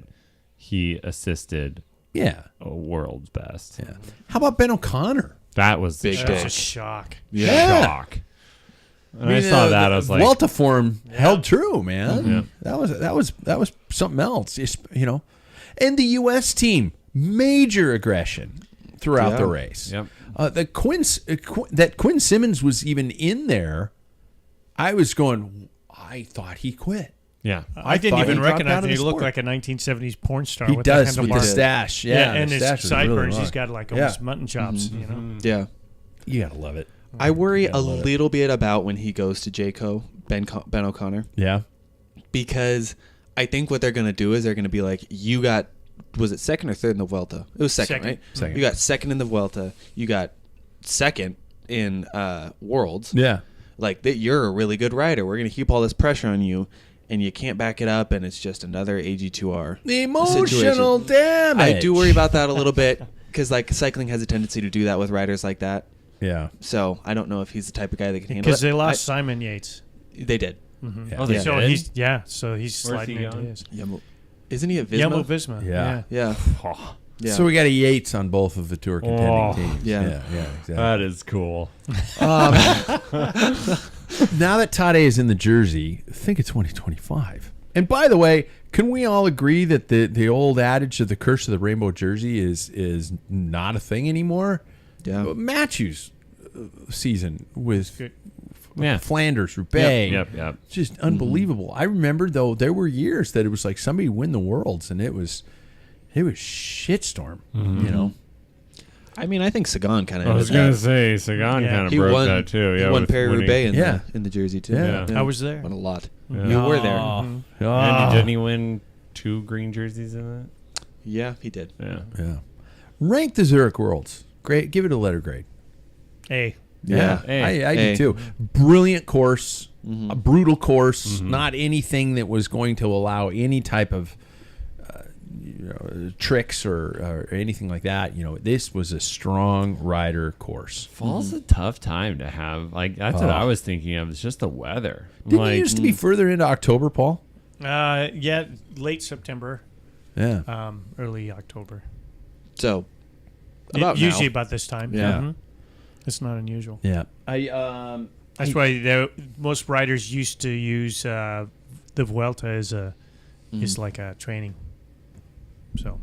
he assisted. Yeah, a world's best. Yeah. How about Ben O'Connor? That was a shock. Yeah. Shock. And I saw that. I was like, Vuelta form held true, man. That was something else. And the U.S. team, major aggression throughout the race. Yep. That Quinn Simmons was even in there. I was going, I thought he quit. Yeah, I didn't even recognize him. He looked like a 1970s porn star. He does with the stash. Yeah, and his sideburns. He's got like almost mutton chops. Yeah, you gotta love it. I worry a little bit about when he goes to Jayco, Ben O'Connor. Yeah, because I think what they're gonna do is they're gonna be like, you got, was it second or third in the Vuelta? It was second, right? Second. You got second in the Vuelta. You got second in Worlds. Yeah, like that. You're a really good rider. We're gonna keep all this pressure on you. And you can't back it up, and it's just another AG2R. The emotional damage. I do worry about that a little bit, because like cycling has a tendency to do that with riders like that. Yeah. So I don't know if he's the type of guy that can handle it. Because they lost Simon Yates. They did. Yeah. Oh, they did? So he's sliding into his. Isn't he at Visma? Jumbo-Visma. Yeah. Yeah. So we got a Yates on both of the tour contending teams. Yeah. Exactly. That is cool. Now that Tade is in the jersey, I think it's 2025. And by the way, can we all agree that the old adage of the curse of the rainbow jersey is not a thing anymore? Yeah. Matthews season with Yeah. Flanders, Roubaix. Yep. Just unbelievable. I remember, though, there were years that it was like somebody win the Worlds, and it was shitstorm, you know? I mean, I think Sagan kind of. I was going to say, Sagan kind of broke that, too. He won Paris-Roubaix in the jersey, too. Yeah. I was there. Won a lot. Yeah. You were there. And didn't he win 2 green jerseys in that? Yeah, he did. Yeah. Rank the Zurich Worlds. Great. Give it a letter grade. A. Yeah. I do, too. Brilliant course. A brutal course. Not anything that was going to allow any type of tricks or anything like that. This was a strong rider course. Fall's a tough time to have. Like, that's what I was thinking of. It's just the weather. Didn't it used to be further into October, Paul? Yeah, late September. Yeah. Early October. So, usually about this time. Yeah. It's not unusual. Yeah. That's why most riders used to use the Vuelta as like a training. So,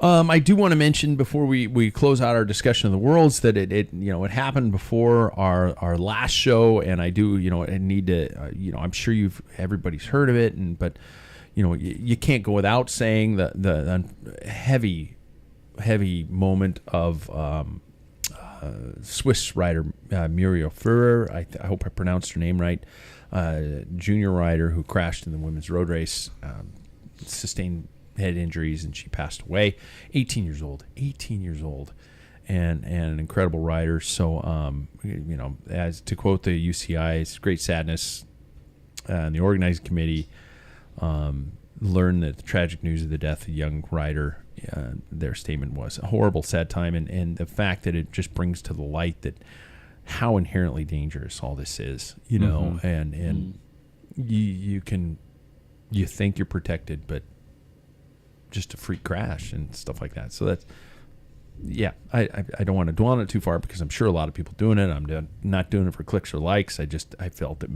I do want to mention before we close out our discussion of the Worlds that it happened before our last show, and I do I need to I'm sure everybody's heard of it, but you can't go without saying the heavy moment of Swiss rider Muriel Führer. I hope I pronounced her name right. Junior rider who crashed in the women's road race, sustained head injuries, and she passed away. 18 years old, and an incredible rider. So, as to quote the UCI, it's great sadness. And the organizing committee learned the tragic news of the death of a young rider. Their statement was a horrible, sad time, and the fact that it just brings to the light that how inherently dangerous all this is, and you think you're protected, but just a freak crash and stuff like that. So that's, yeah, I don't want to dwell on it too far because I'm sure a lot of people doing it. I'm not doing it for clicks or likes. I felt it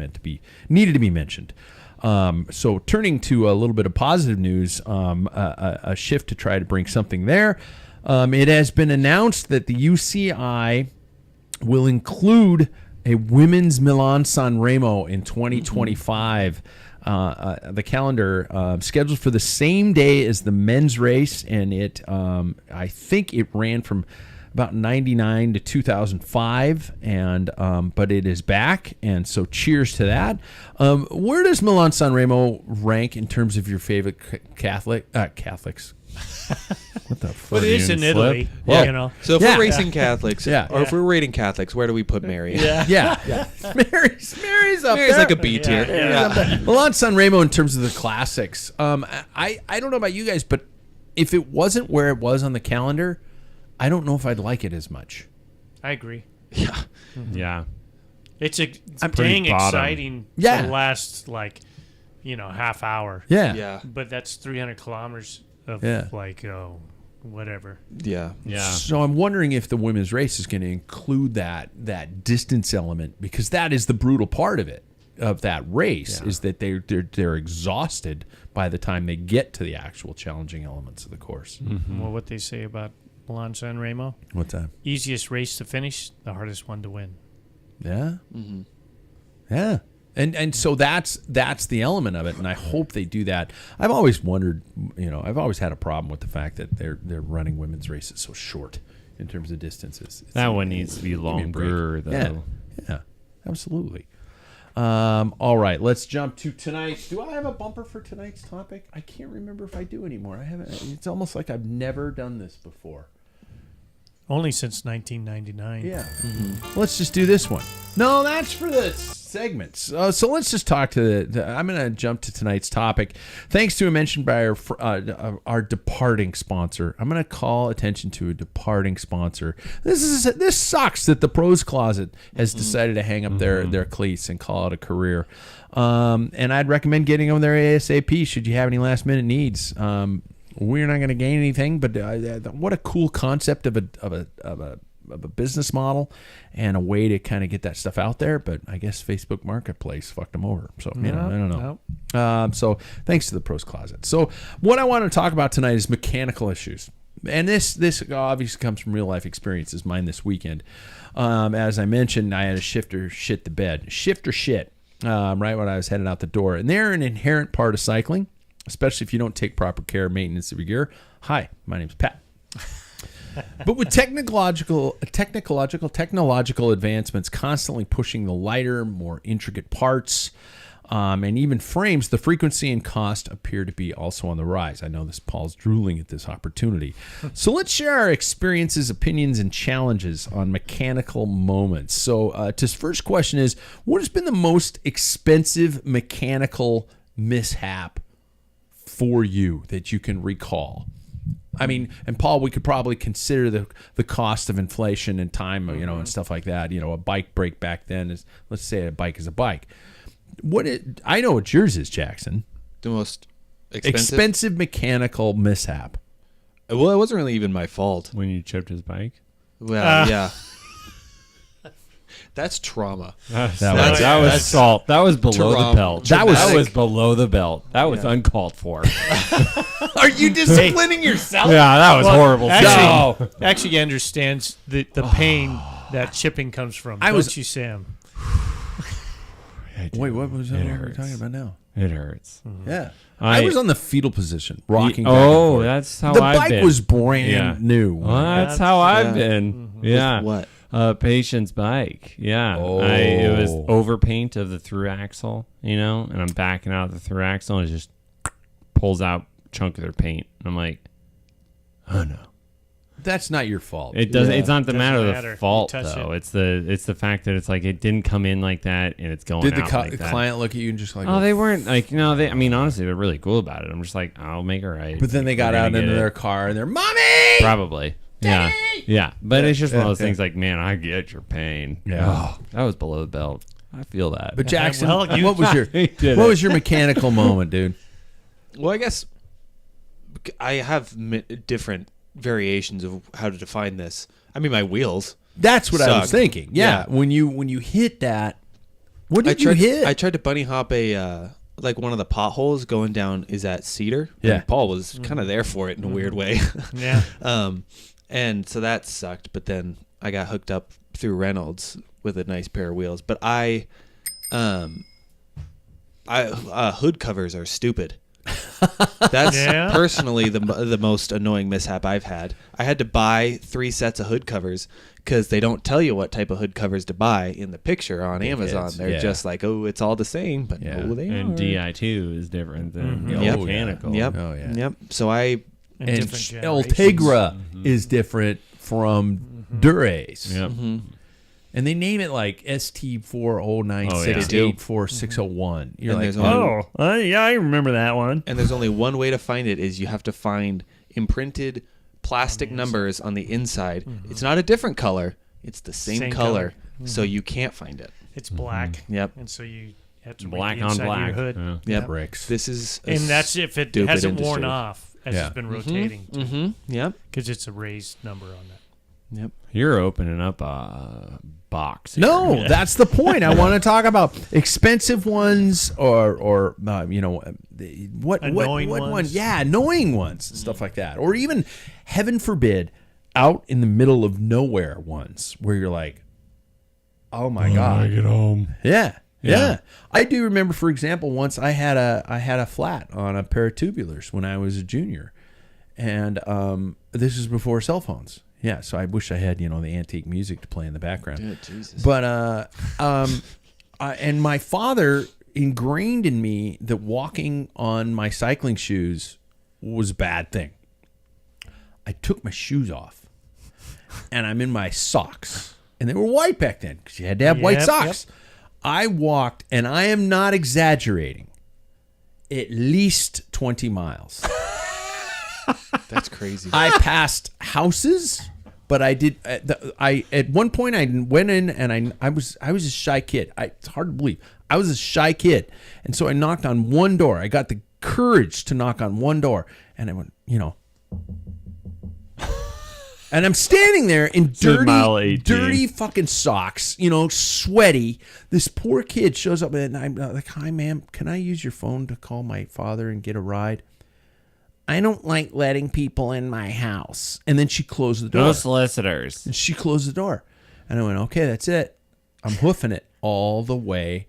needed to be mentioned. So turning to a little bit of positive news, a shift to try to bring something there. It has been announced that the UCI will include a women's Milan-San Remo in 2025. The calendar scheduled for the same day as the men's race, and it I think it ran from about 99 to 2005, and but it is back, and so cheers to that. Where does Milan-San Remo rank in terms of your favorite Catholics? What the fuck? But it is in Italy, well, you know. So if we're racing Catholics, or if Yeah. we're rating Catholics, where do we put Mary? Yeah. Mary's up Mary's there. like a B tier. Yeah. Milan-San Remo in terms of the classics. I don't know about you guys, but if it wasn't where it was on the calendar, I don't know if I'd like it as much. I agree. Yeah. Yeah. It's pretty dang bottom. exciting Yeah. for the last, half hour. Yeah. Yeah. But that's 300 kilometers of, whatever. Yeah. Yeah. So I'm wondering if the women's race is going to include that distance element, because that is the brutal part of it, of that race, is that they're exhausted by the time they get to the actual challenging elements of the course. Mm-hmm. Well, what they say about Milan-San Remo, What's that? easiest race to finish, the hardest one to win. Yeah. Mm-hmm. Yeah. And so that's the element of it, and I hope they do that. I've always wondered, I've always had a problem with the fact that they're running women's races so short in terms of distances. That one needs to be longer, though. Yeah, absolutely. All right, let's jump to tonight. Do I have a bumper for tonight's topic? I can't remember if I do anymore. I haven't. It's almost like I've never done this before. Only since 1999. Yeah. Mm-hmm. Let's just do this one. No, that's for the segments. So let's just talk to I'm going to jump to tonight's topic. Thanks to a mention by our departing sponsor. I'm going to call attention to a departing sponsor. This sucks that the Pros Closet has decided to hang up their cleats and call it a career. And I'd recommend getting them there ASAP should you have any last minute needs. We're not going to gain anything, but what a cool concept of a business model and a way to kind of get that stuff out there. But I guess Facebook Marketplace fucked them over. So I don't know. So thanks to the Pros Closet. So what I want to talk about tonight is mechanical issues, and this obviously comes from real life experiences. Mine this weekend, as I mentioned, I had a shifter shit the bed, right when I was heading out the door, and they're an inherent part of cycling. Especially if you don't take proper care and maintenance of your gear. Hi, my name's Pat. But with technological advancements constantly pushing the lighter, more intricate parts, and even frames, the frequency and cost appear to be also on the rise. I know this Paul's drooling at this opportunity. So let's share our experiences, opinions, and challenges on mechanical moments. So his first question is, what has been the most expensive mechanical mishap for you that you can recall? I mean, and Paul, we could probably consider the cost of inflation and time, and stuff like that. A bike break back then is, let's say a bike is a bike. I know what yours is, Jackson. The most expensive mechanical mishap. Well, it wasn't really even my fault. When you chipped his bike? Well, yeah. That's trauma. That was salt. That was below the belt. That was below the belt. That was uncalled for. Are you disciplining yourself? Yeah, that was horrible. Actually, he understands the pain that chipping comes from. Don't you, Sam? Wait, what was that we're talking about now? It hurts. Mm-hmm. Yeah. I was on the fetal position, rocking back and forth. That's how the I've bike been. Was brand new. Well, that's how I've been. Mm-hmm. Yeah. With what? Patient's bike. Yeah. Oh. It was overpaint of the through axle, and I'm backing out of the through axle and it just pulls out a chunk of their paint. And I'm like, oh no. That's not your fault. It doesn't. It's not the matter of matter. the fault You touch though. It's the fact that it's like it didn't come in like that and it's going. Did the out like that. client look at you and just like? Oh, they weren't like I mean, honestly, they're really cool about it. I'm just like, I'll make it right. But then they got out into their car and they're, "Mommy!" Probably. Daddy! Yeah. But it's just one of those things like, man, I get your pain. Yeah. Oh, that was below the belt. I feel that. But Jackson, Well, what was your mechanical moment, dude? Well, I guess I have different variations of how to define this. I mean, my wheels. That's what suck. I was thinking. Yeah. When you hit that, what did you hit? I tried to bunny hop a like one of the potholes going down is at Cedar. Yeah. And Paul was kind of there for it in a weird way. Yeah. And so that sucked. But then I got hooked up through Reynolds with a nice pair of wheels. But hood covers are stupid. That's personally the most annoying mishap I've had. I had to buy 3 sets of hood covers because they don't tell you what type of hood covers to buy in the picture on Amazon. They're just like, oh, it's all the same, but no, they and are. DI2 is different than mechanical. Yep. Oh, yeah. Yep. So and Ultegra is different from Durace. Yep. And they name it like ST40968461. You're And like, there's yeah, I remember that one. And there's only one way to find it is you have to find imprinted plastic numbers on the inside. It's not a different color. It's the same color. So you can't find it. It's black. Yep. And so you have to Black read the on inside black. of your hood. Yep. bricks. This is And that's if it stupid hasn't worn industry. off as it's been rotating. Yep. Because it's a raised number on that. Yep. You're opening up a box here. No, that's the point. I want to talk about expensive ones or what Annoying one? ones. Yeah, annoying ones, stuff like that. Or even, heaven forbid, out in the middle of nowhere ones where you're like, oh my God. Get home. Yeah. I do remember, for example, once I had a flat on a pair of tubulars when I was a junior. And this was before cell phones. Yeah, so I wish I had, the antique music to play in the background. Good, Jesus. But and my father ingrained in me that walking on my cycling shoes was a bad thing. I took my shoes off, and I'm in my socks, and they were white back then because you had to have white socks. Yep. I walked, and I am not exaggerating, at least 20 miles. That's crazy. I passed houses, but I did. At one point I went in and I was a shy kid. It's hard to believe. I was a shy kid, and so I knocked on one door. I got the courage to knock on one door, and I went, and I'm standing there in dirty fucking socks, sweaty. This poor kid shows up, and I'm like, "Hi, ma'am, can I use your phone to call my father and get a ride?" I don't like letting people in my house. And then she closed the door. No solicitors. And she closed the door. And I went, okay, that's it. I'm hoofing it all the way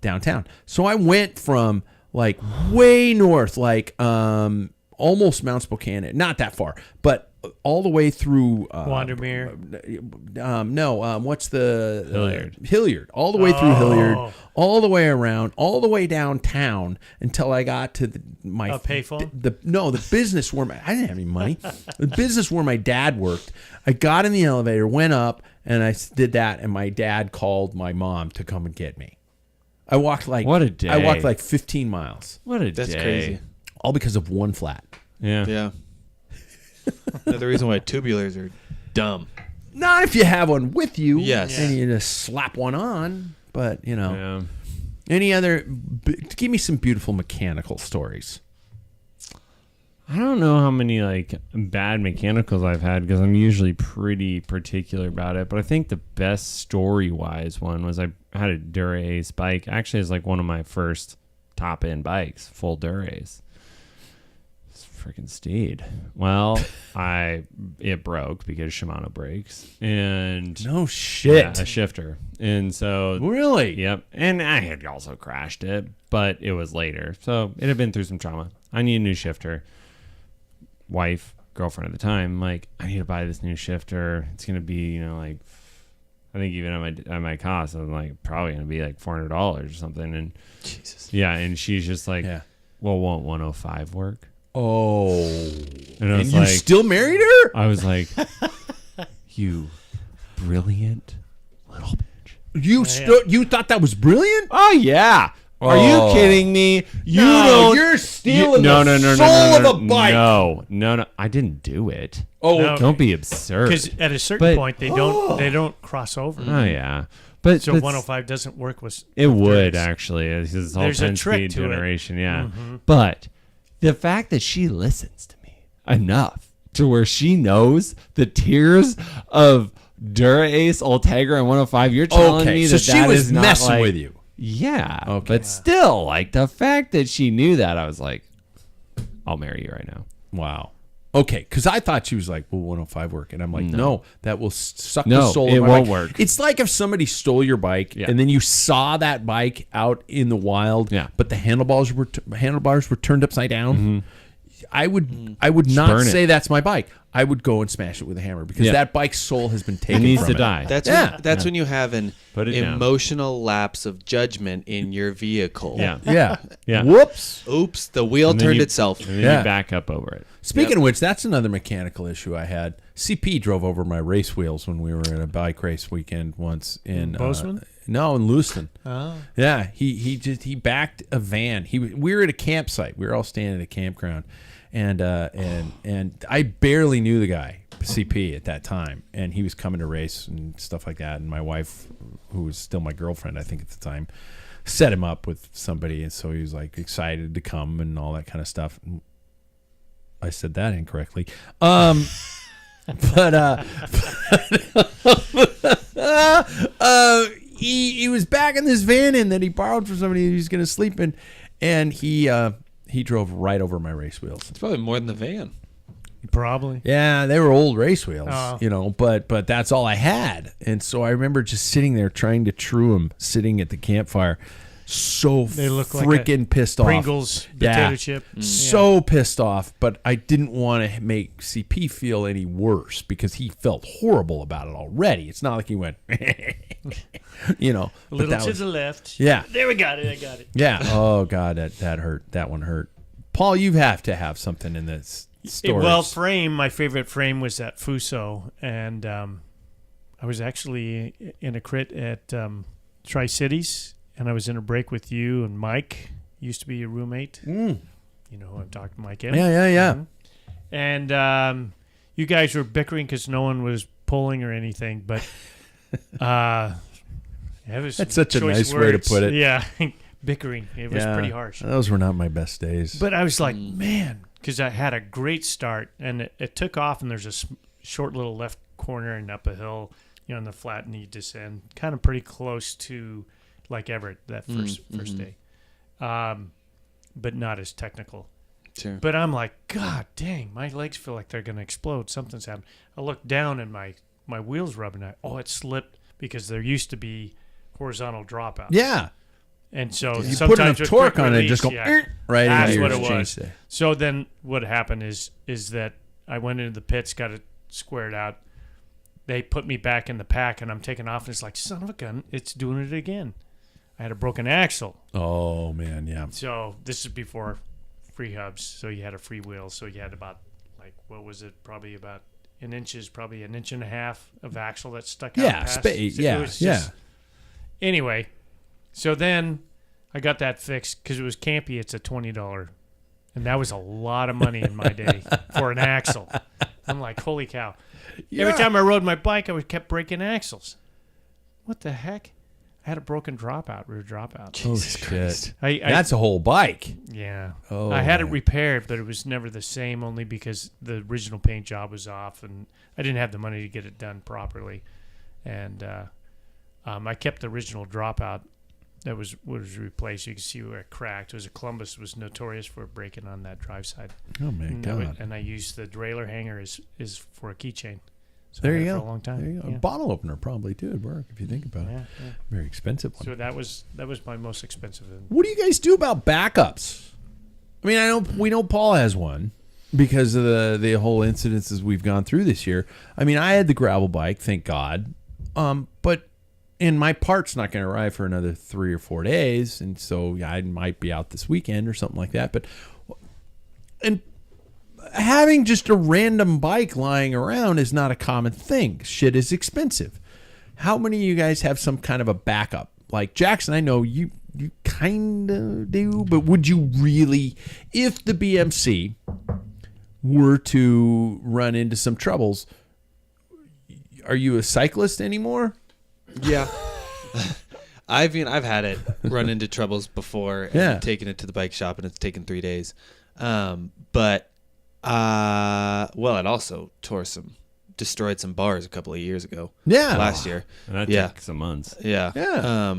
downtown. So I went from like way north, like almost Mount Spokane. Not that far, but all the way through Wandermere. What's the Hilliard. All the way through Hilliard, all the way around, all the way downtown until I got to my payphone. The business where I didn't have any money. The business where my dad worked. I got in the elevator, went up, and I did that. And my dad called my mom to come and get me. I walked like what a day. I walked like 15 miles. What a That's day. crazy. All because of one flat. Yeah. Another reason why tubulars are dumb. Not if you have one with you. Yes. And you just slap one on. But, Yeah. any other... Give me some beautiful mechanical stories. I don't know how many bad mechanicals I've had because I'm usually pretty particular about it. But I think the best story-wise one was I had a Dura-Ace bike. Actually, it's like one of my first top-end bikes, full Dura-Ace. Freaking steed. Well, it broke because Shimano brakes and No shit. yeah, a shifter, and so Really? yep. And I had also crashed it, but it was later, so it had been through some trauma. I need a new shifter. Girlfriend at the time, I need to buy this new shifter. It's gonna be I think even at my cost, I'm probably gonna be $400 or something. And Jesus. yeah, and she's just like, Yeah. well, won't 105 work? Oh. And I was you still married her? I was like, you brilliant little bitch. You thought that was brilliant? Oh, yeah. Are you kidding me? You're stealing the soul of a bike. No. I didn't do it. Oh, No. Don't be absurd. Because at a certain point, they don't cross over. Oh, yeah. But So 105 doesn't work with... it would, Dura-Ace. actually. It's all There's a trick 10-speed to it. generation, yeah. But the fact that she listens to me enough to where she knows the tiers of Dura-Ace, Ultegra, and 105. You're telling me so that she that was is not messing like, with you. Yeah. Okay. But still, like the fact that she knew that, I was like, I'll marry you right now. Wow. Okay, because I thought she was like, "Will 105 work?" And I'm like, "No, that will suck the No, soul." it of my won't bike. work. It's like if somebody stole your bike and then you saw that bike out in the wild, but the handlebars were turned upside down. Mm-hmm. I would not burn it. say that's my bike. I would go and smash it with a hammer because that bike's soul has been taken. It needs from to die. That's when you have an Put it down. emotional lapse of judgment in your vehicle. Yeah. Yeah. Whoops. Oops, the wheel And then turned you- itself. And then you back up over it. Speaking of which, that's another mechanical issue I had. CP drove over my race wheels when we were at a bike race weekend once in Bozeman? No, in Lewiston. Oh. Yeah, he backed a van. We were at a campsite. We were all staying at a campground, and I barely knew the guy, CP, at that time, and he was coming to race and stuff like that. And my wife, who was still my girlfriend, I think at the time, set him up with somebody, and so he was like excited to come and all that kind of stuff. I said that incorrectly. He was backing this van in that he borrowed from somebody he was going to sleep in, and he drove right over my race wheels. It's probably more than the van. Probably. Yeah, they were old race wheels, Oh. but that's all I had. And so I remember just sitting there trying to true him, sitting at the campfire, so They look like freaking pissed off. Pringles potato chip. So pissed off, but I didn't want to make CP feel any worse because he felt horrible about it already. It's not like he went, you know. A little to the left. Yeah. There we got it. I got it. Yeah. Oh, God, that hurt. That one hurt. Paul, you have to have something in this story. Well, my favorite frame was that Fuso. And I was actually in a crit at Tri-Cities. And I was in a break with you and Mike, used to be your roommate. You know who I'm talking to, Mike. Yeah. Mm-hmm. And you guys were bickering because no one was pulling or anything. But it was That's such a choice nice words. way to put it. Yeah, bickering. It was pretty harsh. Those were not my best days. But I was like, man, because I had a great start. And it took off, and there's a short little left corner and up a hill, on the flat, and you descend kind of pretty close to like Everett that first day, but not as technical. Sure. But I'm like, God dang, my legs feel like they're gonna explode. Something's happened. I look down and my wheels rubbing. It slipped because there used to be horizontal dropouts. Yeah. And so You sometimes put enough with torque quick on it, release, just go right That's into what your it was. chainstay. So then what happened is that I went into the pits, got it squared out. They put me back in the pack, and I'm taking off, and it's like, son of a gun, it's doing it again. I had a broken axle. Oh, man, yeah. So this is before free hubs. So you had a free wheel. So you had about, probably about an inch and a half of axle that stuck out. Yeah, past. Anyway, so then I got that fixed because it was campy. It's a $20. And that was a lot of money in my day for an axle. I'm like, holy cow. Yeah. Every time I rode my bike, I kept breaking axles. What the heck? I had a broken rear dropout. Oh, shit. I That's a whole bike. Yeah. Oh, I had it man. repaired, but it was never the same only because the original paint job was off, and I didn't have the money to get it done properly. And I kept the original dropout that was replaced. You can see where it cracked. It was a Columbus, was notorious for breaking on that drive side. Oh, man, God. And I used the derailleur hanger is for a keychain. So There I you had it go. For a long time. There you go. Yeah. A bottle opener probably, too, would work if you think about it. Yeah. Very expensive one. So that was my most expensive. What do you guys do about backups? I mean, we know Paul has one because of the whole incidences we've gone through this year. I mean, I had the gravel bike, thank God. But my part's not going to arrive for another 3 or 4 days, and so I might be out this weekend or something like that. And having just a random bike lying around is not a common thing. Shit is expensive. How many of you guys have some kind of a backup? Like Jackson, I know you kind of do, but would you really, if the BMC were to run into some troubles, are you a cyclist anymore? Yeah. I've had it run into troubles before and taken it to the bike shop, and it's taken 3 days. But Well, it also destroyed some bars a couple of years ago. Yeah. Last year. And that took some months. Yeah. Yeah.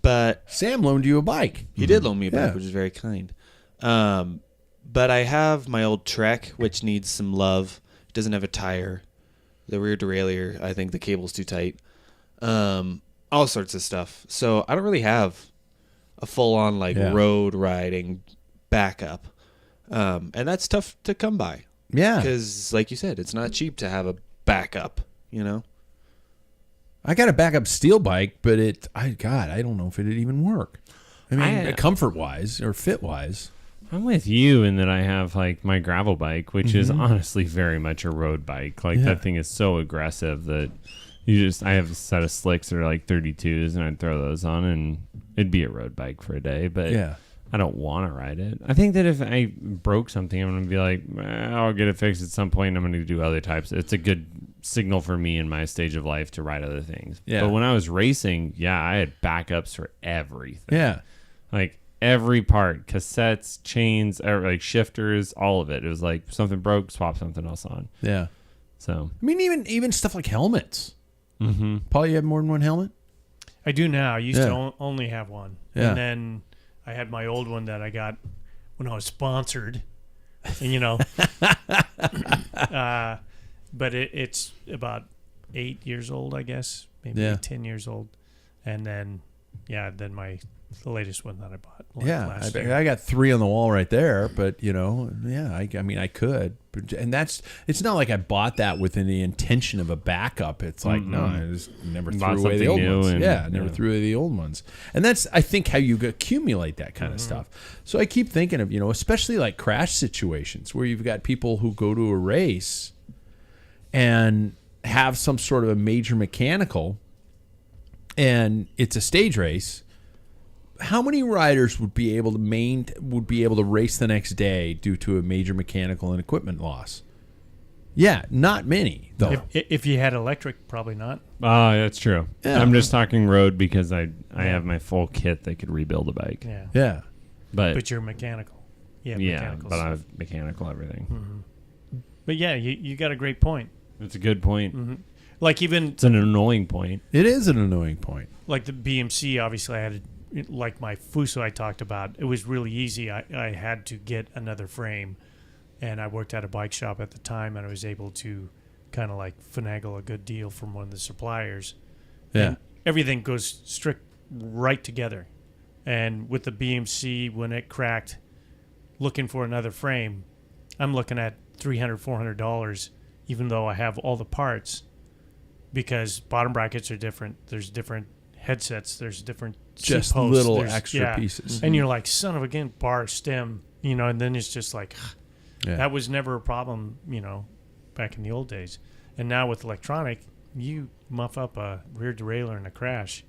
But Sam loaned you a bike. he did loan me a bike, which is very kind. But I have my old Trek, which needs some love. It doesn't have a tire. The rear derailleur, I think the cable's too tight. All sorts of stuff. So I don't really have a full-on road riding backup. And that's tough to come by. Yeah. Because, like you said, it's not cheap to have a backup, you know? I got a backup steel bike, but I don't know if it'd even work. I mean, comfort-wise or fit-wise. I'm with you in that I have like my gravel bike, which is honestly very much a road bike. Like that thing is so aggressive that I have a set of slicks that are like 32s, and I'd throw those on, and it'd be a road bike for a day. But I don't want to ride it. I think that if I broke something, I'm going to be like, I'll get it fixed at some point, and I'm going to do other types. It's a good signal for me in my stage of life to ride other things. Yeah. But when I was racing, I had backups for everything. Yeah. Like every part, cassettes, chains, like shifters, all of it. It was like something broke, swap something else on. Yeah. So I mean, even stuff like helmets. Mm-hmm. Paul, you have more than one helmet? I do now. I used to only have one. Yeah. And then I had my old one that I got when I was sponsored. And, but it's about 8 years old, I guess. Maybe 10 years old. And then, the latest one that I bought last year. I got 3 on the wall right there, but I mean, I could, and it's not like I bought that with any intention of a backup. It's like no, I just never threw away the old ones. Never threw away the old ones, and that's I think how you accumulate that kind of stuff. So I keep thinking of especially like crash situations where you've got people who go to a race and have some sort of a major mechanical, and it's a stage race. How many riders would be able to race the next day due to a major mechanical and equipment loss? Yeah, not many though. If you had electric, probably not. That's true. Yeah. I'm just talking road because I have my full kit that could rebuild a bike. Yeah. But you're mechanical. Yeah, but I have mechanical everything. Mm-hmm. But you got a great point. It's a good point. Mm-hmm. Like it's an annoying point. It is an annoying point. Like the BMC, obviously I had like my Fuso I talked about, it was really easy. I had to get another frame, and I worked at a bike shop at the time, and I was able to kind of like finagle a good deal from one of the suppliers. Yeah. And everything goes right together. And with the BMC, when it cracked, looking for another frame, I'm looking at $300, $400, even though I have all the parts, because bottom brackets are different. There's different headsets. There's different just seat posts. Little extra pieces. And you're like, son of a gun, bar, stem, and then it's just like, that was never a problem, back in the old days. And now with electronic, you muff up a rear derailleur in a crash.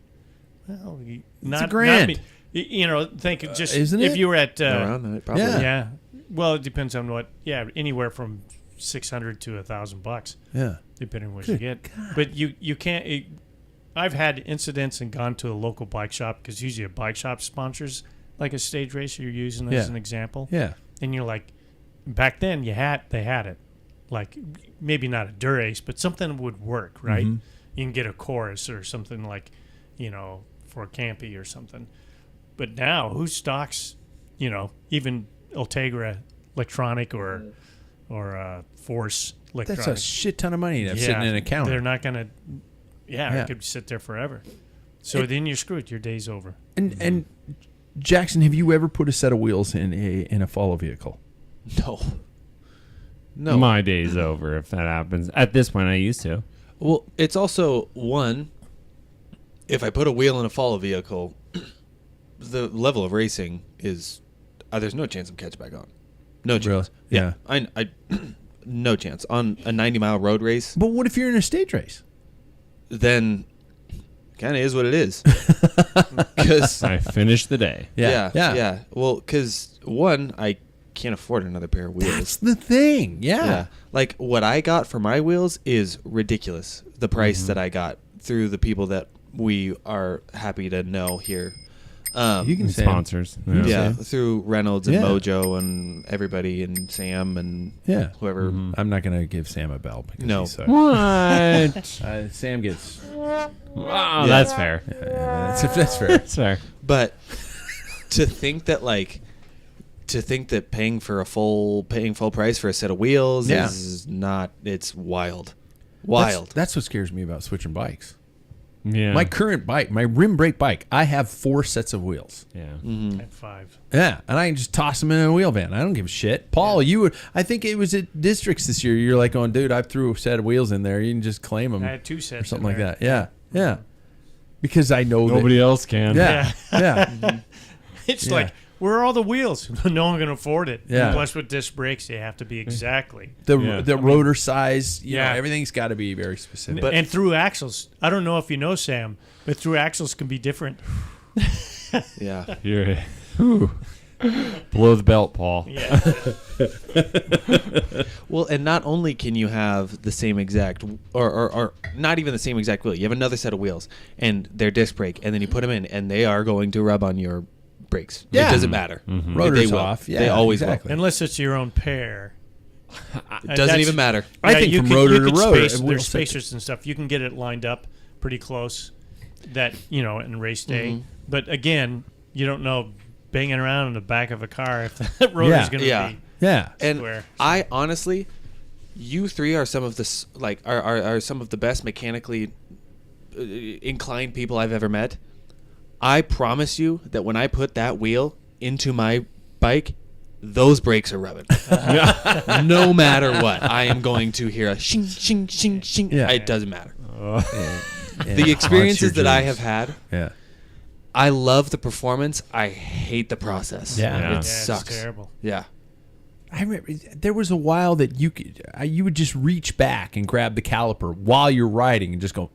Well, it's a grand. Think just isn't if it? you were at around that, probably. Yeah. Well, it depends on what. Yeah, anywhere from $600 to $1,000. Yeah, depending on what you get. God. But you can't. I've had incidents and gone to a local bike shop, because usually a bike shop sponsors like a stage race you're using as an example. Yeah, and you're like, back then they had it, like maybe not a Durace, but something would work, right? Mm-hmm. You can get a chorus or something like, for a Campy or something. But now, who stocks, even Ultegra electronic or Force electronic? That's a shit ton of money to have sitting in an account. They're not going to, it could sit there forever. So then you're screwed. Your day's over. And Jackson, have you ever put a set of wheels in a follow vehicle? No. My day's over if that happens. At this point, I used to. Well, it's also if I put a wheel in a follow vehicle, the level of racing is there's no chance I'm catching back on. No chance. Really? Yeah. I no chance on a 90-mile road race. But what if you're in a stage race? Then kind of is what it is. Because I finished the day. Yeah. Well, because I can't afford another pair of wheels. That's the thing. Yeah. Like what I got for my wheels is ridiculous. The price that I got through the people that we are happy to know here. You can sponsors. Yeah, through Reynolds and Mojo and everybody and Sam and whoever. Mm-hmm. I'm not going to give Sam a bell. Because no. What? Sam gets... Wow, that's fair. That's fair. That's fair. But to think that paying full price for a set of wheels is not, it's wild. That's what scares me about switching bikes. Yeah. My current bike, my rim brake bike, I have 4 sets of wheels. Yeah. I have 5. Yeah, and I can just toss them in a wheel van. I don't give a shit. Paul, you would, I think it was at Districts this year. You're like, "Oh, dude, I threw a set of wheels in there. You can just claim them." I had 2 sets or something like that. Yeah. Because I know nobody else can. Yeah. It's like, where are all the wheels? No one can afford it. Yeah. Plus, with disc brakes, they have to be exactly. The rotor size, you know, everything's got to be very specific. And through axles, I don't know if you know, Sam, but through axles can be different. Yeah. You're below the belt, Paul. Yeah. Well, and not only can you have the same exact, or not even the same exact wheel, you have another set of wheels, and they're disc brake, and then you put them in, and they are going to rub on your brakes. Yeah. It doesn't matter. Mm-hmm. Rotor's they off. Yeah, they always exactly. Unless it's your own pair. It doesn't even matter. I think from rotor to rotor, there's spacers and stuff. You can get it lined up pretty close that, in race day. Mm-hmm. But again, you don't know banging around in the back of a car if the rotor's going to be And square. I honestly, you three are some of the are some of the best mechanically inclined people I've ever met. I promise you that when I put that wheel into my bike, those brakes are rubbing. No matter what, I am going to hear a shing, shing, shing, shing. Yeah. It doesn't matter. The experiences that I have had, I love the performance. I hate the process. Yeah. It sucks. It's terrible. Yeah. I remember there was a while that you would just reach back and grab the caliper while you're riding and just go,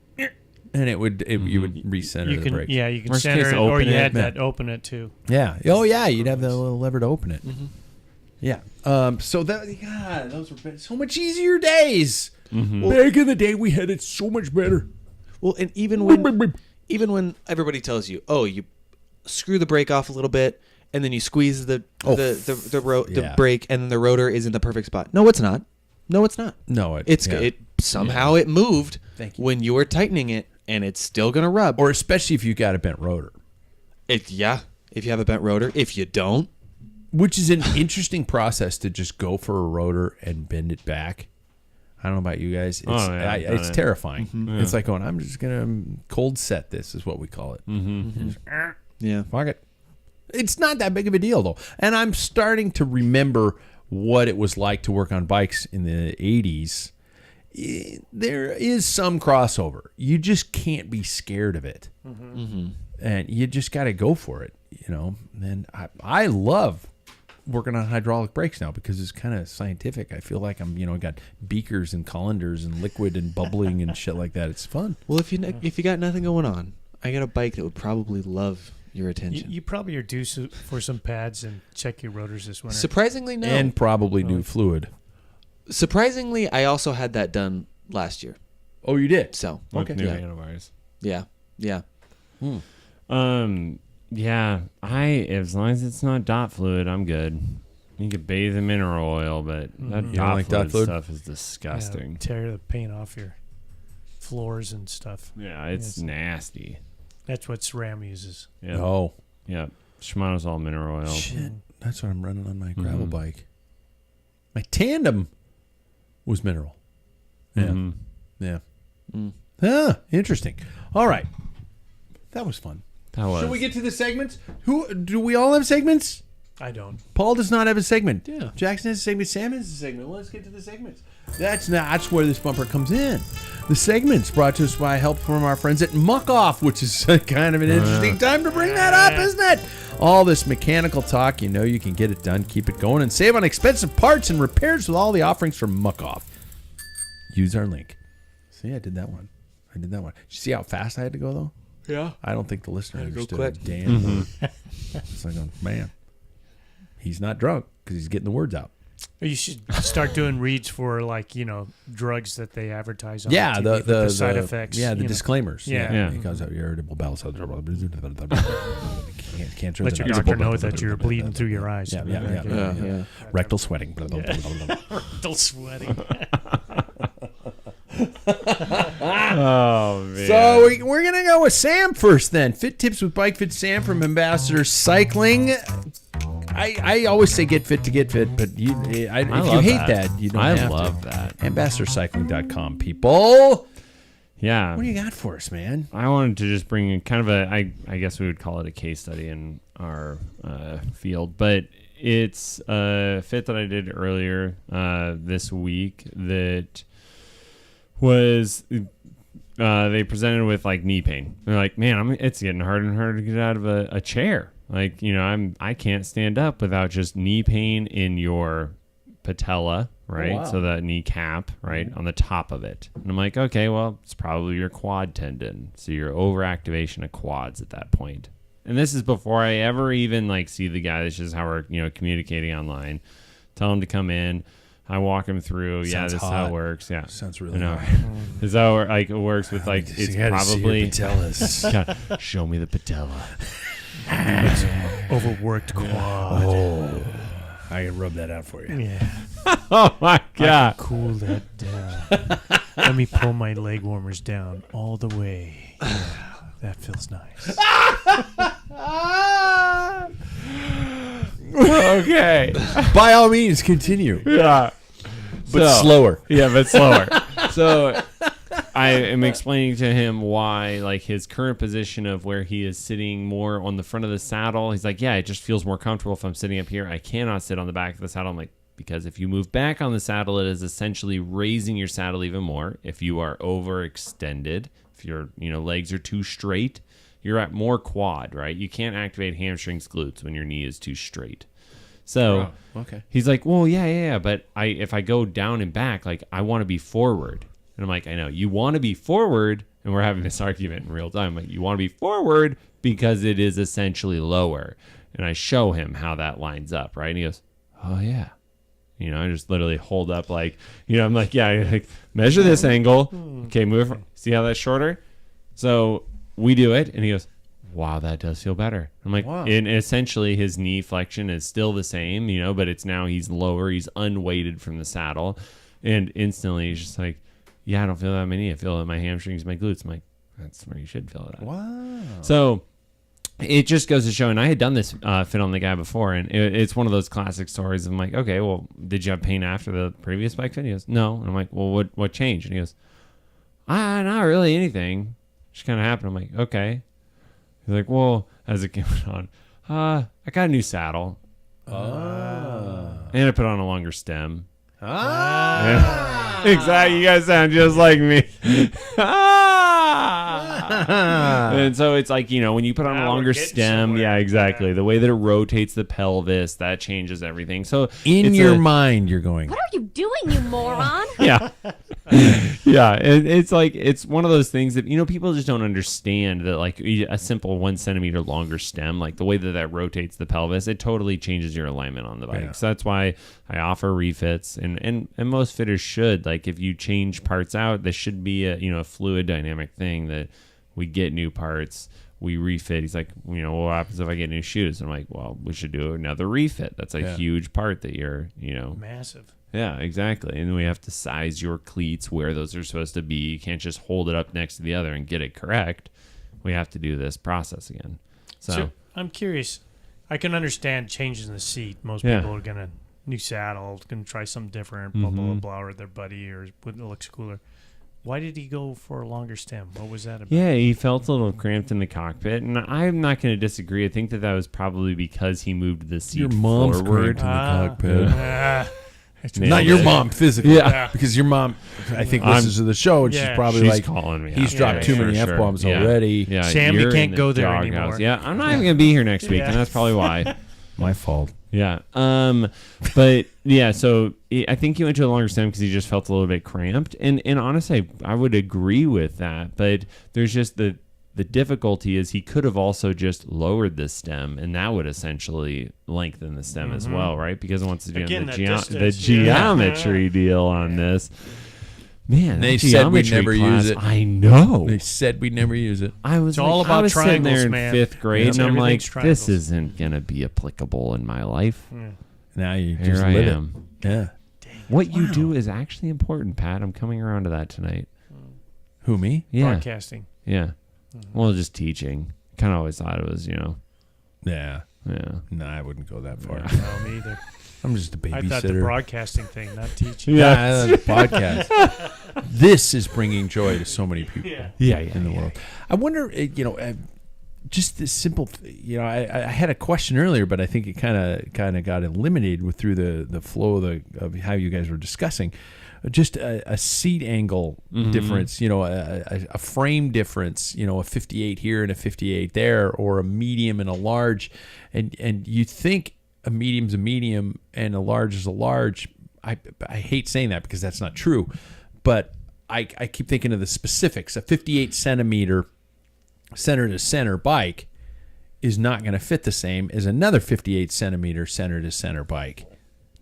and you would recenter the brakes. Yeah, you can Worst center case, it, or open you it. had that open it too. Yeah. Oh, yeah. You'd have the little lever to open it. Mm-hmm. Yeah. So those were so much easier days. Mm-hmm. Back in the day, we had it so much better. Well, and even when everybody tells you, oh, you screw the brake off a little bit, and then you squeeze the brake, and then the rotor is in the perfect spot. No, it's not. No, it somehow it moved when you were tightening it, and it's still gonna rub. Or especially if you got a bent rotor. If you have a bent rotor. If you don't, which is an interesting process to just go for a rotor and bend it back. I don't know about you guys. It's terrifying. Mm-hmm. Yeah. It's like going, I'm just going to cold set this is what we call it. Mm-hmm. Yeah. Fuck it. It's not that big of a deal, though. And I'm starting to remember what it was like to work on bikes in the 80s. There is some crossover. You just can't be scared of it. Mm-hmm. Mm-hmm. And you just got to go for it, And I love working on hydraulic brakes now because it's kind of scientific. I feel like I'm, got beakers and colanders and liquid and bubbling and shit like that. It's fun. Well, if you got nothing going on, I got a bike that would probably love your attention. You probably are due for some pads and check your rotors this winter. Surprisingly, no. And probably new fluid. Surprisingly, I also had that done last year. Oh, you did? So okay, new handlebars. Yeah. Yeah, as long as it's not dot fluid, I'm good. You can bathe in mineral oil, but that dot fluid stuff is disgusting. Tear the paint off your floors and stuff. Yeah, it's nasty. That's what SRAM uses. Yeah. Oh. Yeah. Shimano's all mineral oil. Shit. That's what I'm running on my gravel bike. My tandem was mineral. Yeah. Mm-hmm. Yeah. Mm. Interesting. All right. That was fun. Should we get to the segments? Do we all have segments? I don't. Paul does not have a segment. Yeah. Jackson has a segment. Sam has a segment. Well, let's get to the segments. That's where this bumper comes in. The segments brought to us by help from our friends at Muck Off, which is kind of an interesting time to bring that up, isn't it? All this mechanical talk, you can get it done, keep it going, and save on expensive parts and repairs with all the offerings from Muck Off. Use our link. See, I did that one. Did you see how fast I had to go, though? Yeah. I don't think the listener understood. Go quick. Damn. It's like, man, he's not drunk because he's getting the words out. You should start doing reads for drugs that they advertise on. Yeah, TV, the side effects. Yeah, the disclaimers. Yeah. Because of irritable bowel syndrome. Can't let your doctor know that you're bleeding through your eyes. Yeah. Rectal sweating. Rectal sweating. Oh, man. So we're going to go with Sam first then. Fit tips with Bike Fit Sam from Ambassador Cycling. I always say get fit to get fit, but if you hate that, you don't have to. I love that. AmbassadorCycling.com, people. Yeah. What do you got for us, man? I wanted to just bring in kind of I guess we would call it a case study in our field, but it's a fit that I did earlier this week that was they presented with like knee pain. They're like, man, it's getting harder and harder to get out of a chair. Like, I can't stand up without just knee pain in your patella, right? Oh, wow. So the kneecap, right, on the top of it. And I'm like, okay, well, it's probably your quad tendon. So your overactivation of quads at that point. And this is before I ever even like see the guy. This is how we're communicating online. Tell him to come in. I walk him through. Sounds this hot. is how it works. Yeah, Sounds really hot. hot. This is how it works with like it's probably patellas. show me the patella. Overworked quad. Oh, I can rub that out for you. Yeah. Oh my I god! can cool that down. Let me pull my leg warmers down all the way. Yeah, that feels nice. Okay. By all means, continue. Yeah. But slower. Yeah, but slower. So I am explaining to him why, like, his current position of where he is sitting more on the front of the saddle. He's like, yeah, it just feels more comfortable if I'm sitting up here. I cannot sit on the back of the saddle. I'm like, because if you move back on the saddle, it is essentially raising your saddle even more. If you are overextended, if your legs are too straight, you're at more quad, right? You can't activate hamstrings, glutes when your knee is too straight. So okay. He's like, well, yeah, but if I go down and back, like, I want to be forward. And I'm like, I know, you want to be forward, and we're having this argument in real time. Like, you want to be forward because it is essentially lower. And I show him how that lines up, right? And he goes, oh, yeah. I just literally hold up like, I'm like, yeah, like, measure this angle. Okay, move. See how that's shorter? So we do it, and he goes, wow, that does feel better. I'm like, wow. And essentially his knee flexion is still the same, but it's now he's lower. He's unweighted from the saddle. And instantly he's just like, yeah, I don't feel that in my knee. I feel it in my hamstrings, my glutes. I'm like, that's where you should feel it at. Wow. So it just goes to show, and I had done this fit on the guy before, and it's one of those classic stories. I'm like, okay, well, did you have pain after the previous bike fit? He goes, no. And I'm like, well, what changed? And he goes, not really anything. Just kind of happened. I'm like, okay. He's like, well, as it came on, I got a new saddle. And I put on a longer stem. Exactly. You guys sound just like me. And so it's like, when you put on a longer stem, yeah, exactly. Yeah. The way that it rotates the pelvis, that changes everything. So in your mind, you're going, what are you doing, you moron? Yeah. Yeah. It's like, it's one of those things that, people just don't understand that, like, a simple 1 centimeter longer stem, like the way that rotates the pelvis, it totally changes your alignment on the bike. Yeah. So that's why I offer refits, and most fitters should. Like, if you change parts out, there should be a fluid dynamic thing that we get new parts, we refit. He's like, what happens if I get new shoes? I'm like, well, we should do another refit. That's a huge part that you're, massive. Yeah, exactly. And we have to size your cleats where those are supposed to be. You can't just hold it up next to the other and get it correct. We have to do this process again. So I'm curious. I can understand changes in the seat. Most people are gonna new saddle, gonna try something different, blah blah blah, or their buddy, or what looks cooler. Why did he go for a longer stem? What was that about? Yeah, he felt a little cramped in the cockpit, and I'm not going to disagree. I think that was probably because he moved the seat your mom's forward. Cramped in the cockpit. Not your mom physically. Yeah. Because your mom, I think, listens to the show, and she's probably she's like, calling me. He's dropped too many F-bombs already. Yeah, Sam, we can't go there anymore. House. Yeah, I'm not even going to be here next week, and that's probably why. My fault. Yeah. But yeah, so I think he went to a longer stem because he just felt a little bit cramped. And honestly, I would agree with that. But there's just the difficulty is he could have also just lowered the stem, and that would essentially lengthen the stem as well, right? Because once again the geometry deal on this. Man, they said we'd never use it. I know. They said we'd never use it. I was it's all about sitting there in man. 5th grade, Yeah. and I'm like, Triangles. this isn't going to be applicable in my life. Yeah. Now you Here just I live am. it. Yeah. What you do is actually important, Pat. I'm coming around to that tonight. Who, me? Yeah. Broadcasting. Yeah. Well, just teaching. Kind of always thought it was, Yeah. Yeah. No, I wouldn't go that far. No, me either. I'm just a babysitter. I thought the broadcasting thing, not teaching. Yeah, the podcast. This is bringing joy to so many people in the world. I wonder, just this simple, I had a question earlier, but I think it kind of got eliminated through the flow of how you guys were discussing. Just a seat angle difference, a frame difference, a 58 here and a 58 there, or a medium and a large, and you think a medium's a medium and a large is a large. I hate saying that because that's not true, but I keep thinking of the specifics. A 58 centimeter center to center bike is not going to fit the same as another 58 centimeter center to center bike.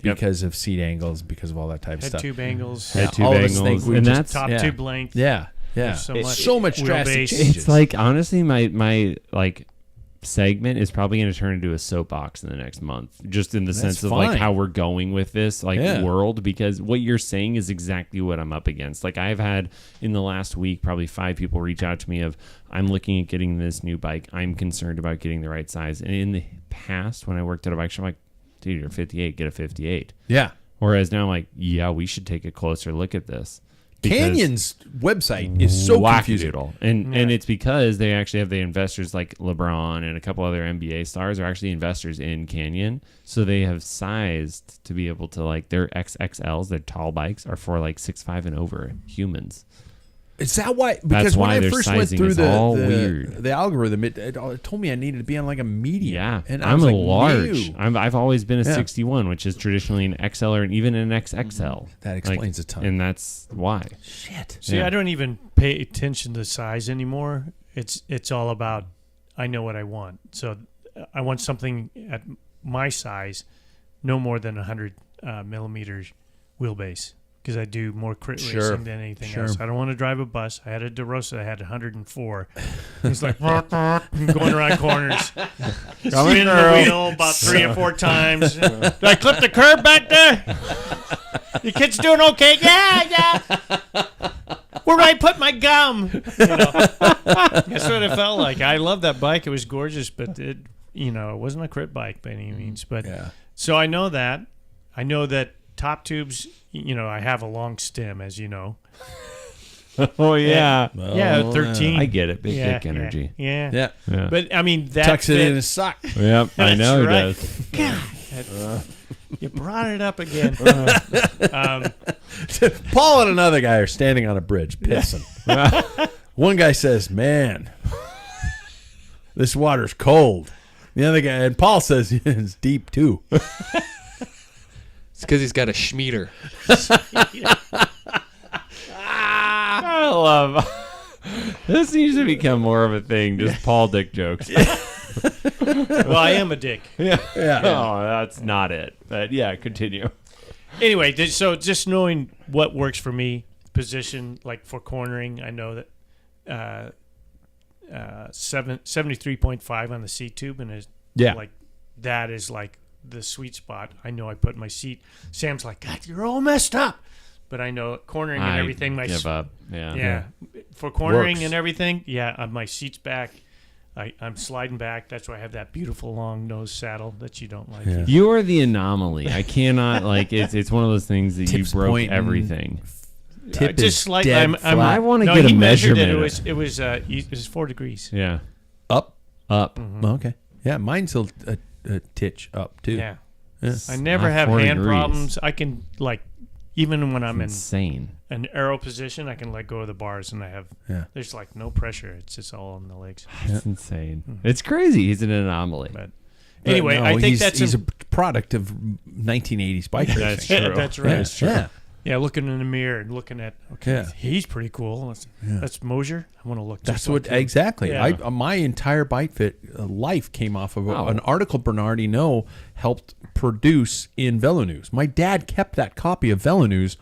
Because of seat angles, because of all that type of stuff. Head tube angles. Head tube angles. And that's top tube length. Yeah. There's So much drastic wheelbase. changes. It's like, honestly, my segment is probably going to turn into a soapbox in the next month, just in the sense of fine. like how we're going with this world, because what you're saying is exactly what I'm up against. Like, I've had in the last week probably 5 people reach out to me of, I'm looking at getting this new bike. I'm concerned about getting the right size. And in the past, when I worked at a bike shop, I'm like, dude, you're 58, get a 58. Yeah. Whereas now I'm like, yeah, we should take a closer look at this. Canyon's website is so confusing. And it's because they actually have the investors like LeBron and a couple other NBA stars are actually investors in Canyon. So they have sized to be able to, like, their XXLs, their tall bikes, are for like 6'5" and over humans. Is that why? Because That's when why I their first went sizing through is all weird. the algorithm, it told me I needed to be on like a medium. Yeah, and I I'm was a like, large. no. I've always been a 61, which is traditionally an XL or even an XXL. That explains a ton. And that's why. Shit. See, I don't even pay attention to size anymore. It's all about, I know what I want. So I want something at my size, no more than 100 millimeters wheelbase, because I do more crit racing than anything else. I don't want to drive a bus. I had a DeRosa that had 104. He's like going around corners, spinning the wheel about 3 or 4 times. Did I clip the curb back there? You kids doing okay? Yeah. Where do I put my gum? That's what it felt like. I love that bike. It was gorgeous, but it wasn't a crit bike by any means. But so I know that. I know that top tubes, I have a long stem, as you know. Oh, yeah. Well, yeah, 13. I get it. Big dick energy. Yeah. Yeah. But, I mean, that Tucks it fit- in his sock. Yep, I know right. it does. God, you brought it up again. Paul and another guy are standing on a bridge pissing. One guy says, "Man, this water's cold." The other guy, and Paul says, "It's deep too." It's because he's got a schmeater. I love this needs to become more of a thing, just Paul dick jokes. Well, I am a dick. Yeah. Oh, that's not it. But yeah, continue. Anyway, so just knowing what works for me, position, like for cornering, I know that 73.5 on the seat tube, and like that is like the sweet spot. I know I put my seat. Sam's like, God, you're all messed up. But I know cornering and everything. Give up. Yeah. Yeah. For cornering Works. and everything, my seat's back. I'm sliding back. That's why I have that beautiful long nose saddle that you don't like. Yeah. You are the anomaly. I cannot it's one of those things that Tips you broke pointing. everything. Tip just is slightly. dead I flat. want to No, get a he measured measurement. it. It was 4 degrees. Yeah. Up. Mm-hmm. Okay. Yeah, mine's a titch up too. Yeah. Yeah. I never Not have 4 hand degrees. problems. I can even when I'm Insane. in an arrow position, I can let go of the bars, and I have there's like no pressure. It's just all on the legs. That's insane. It's crazy. He's an anomaly. But anyway, No, I think he's a product of 1980s bike racing. That's true. That's right. That's true. Yeah, looking in the mirror and looking at he's pretty cool. That's Mosier. I want to look. That's just what like him. exactly. Yeah. My entire bike fit life came off of Oh. an article Bernard Hinault helped produce in Velo News. My dad kept that copy of Velo News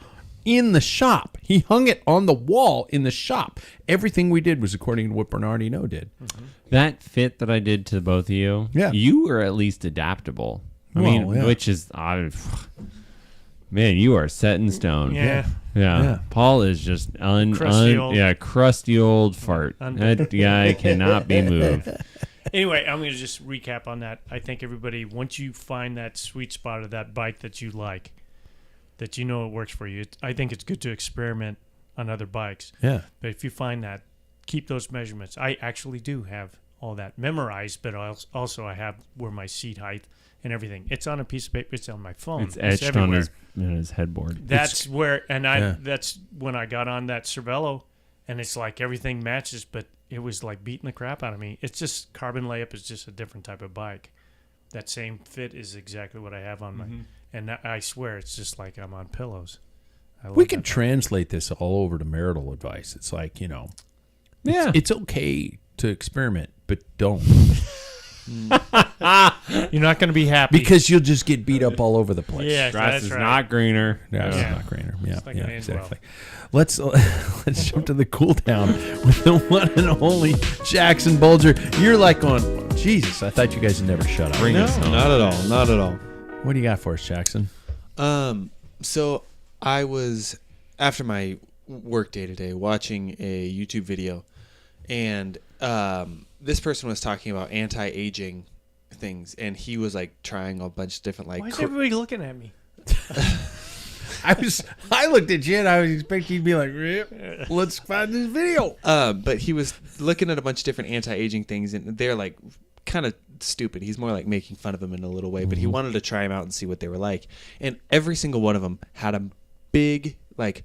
in the shop. He hung it on the wall in the shop. Everything we did was according to what Bernardino did. Mm-hmm. That fit that I did to both of you, you were at least adaptable. I mean, which is, man, you are set in stone. Yeah. Paul is just crusty old fart. That guy cannot be moved. Anyway, I'm going to just recap on that. I think everybody, once you find that sweet spot of that bike that you like, that you know it works for you, I think it's good to experiment on other bikes. Yeah. But if you find that, keep those measurements. I actually do have all that memorized, but also I have where my seat height and everything. It's on a piece of paper. It's on my phone. It's etched on his headboard. That's that's when I got on that Cervelo, and it's like everything matches, but it was like beating the crap out of me. It's just carbon layup is just a different type of bike. That same fit is exactly what I have on my, and I swear it's just like I'm on pillows. We can translate this all over to marital advice. It's like, it's okay to experiment, but don't. You're not going to be happy because you'll just get beat up all over the place. Yeah, grass is not greener. Grass is not greener. Yeah, exactly. Let's jump to the cool down with the one and only Jackson Bulger. You're like going, Jesus, I thought you guys would never shut up. Not at all. What do you got for us, Jackson? So I was, after my work day today, watching a YouTube video, and this person was talking about anti-aging things, and he was like trying a bunch of different Why is everybody looking at me? I looked at you and I was expecting you'd be like, let's find this video. But he was looking at a bunch of different anti-aging things, and they're like kind of stupid. He's more like making fun of them in a little way, but he wanted to try them out and see what they were like. And every single one of them had a big, like,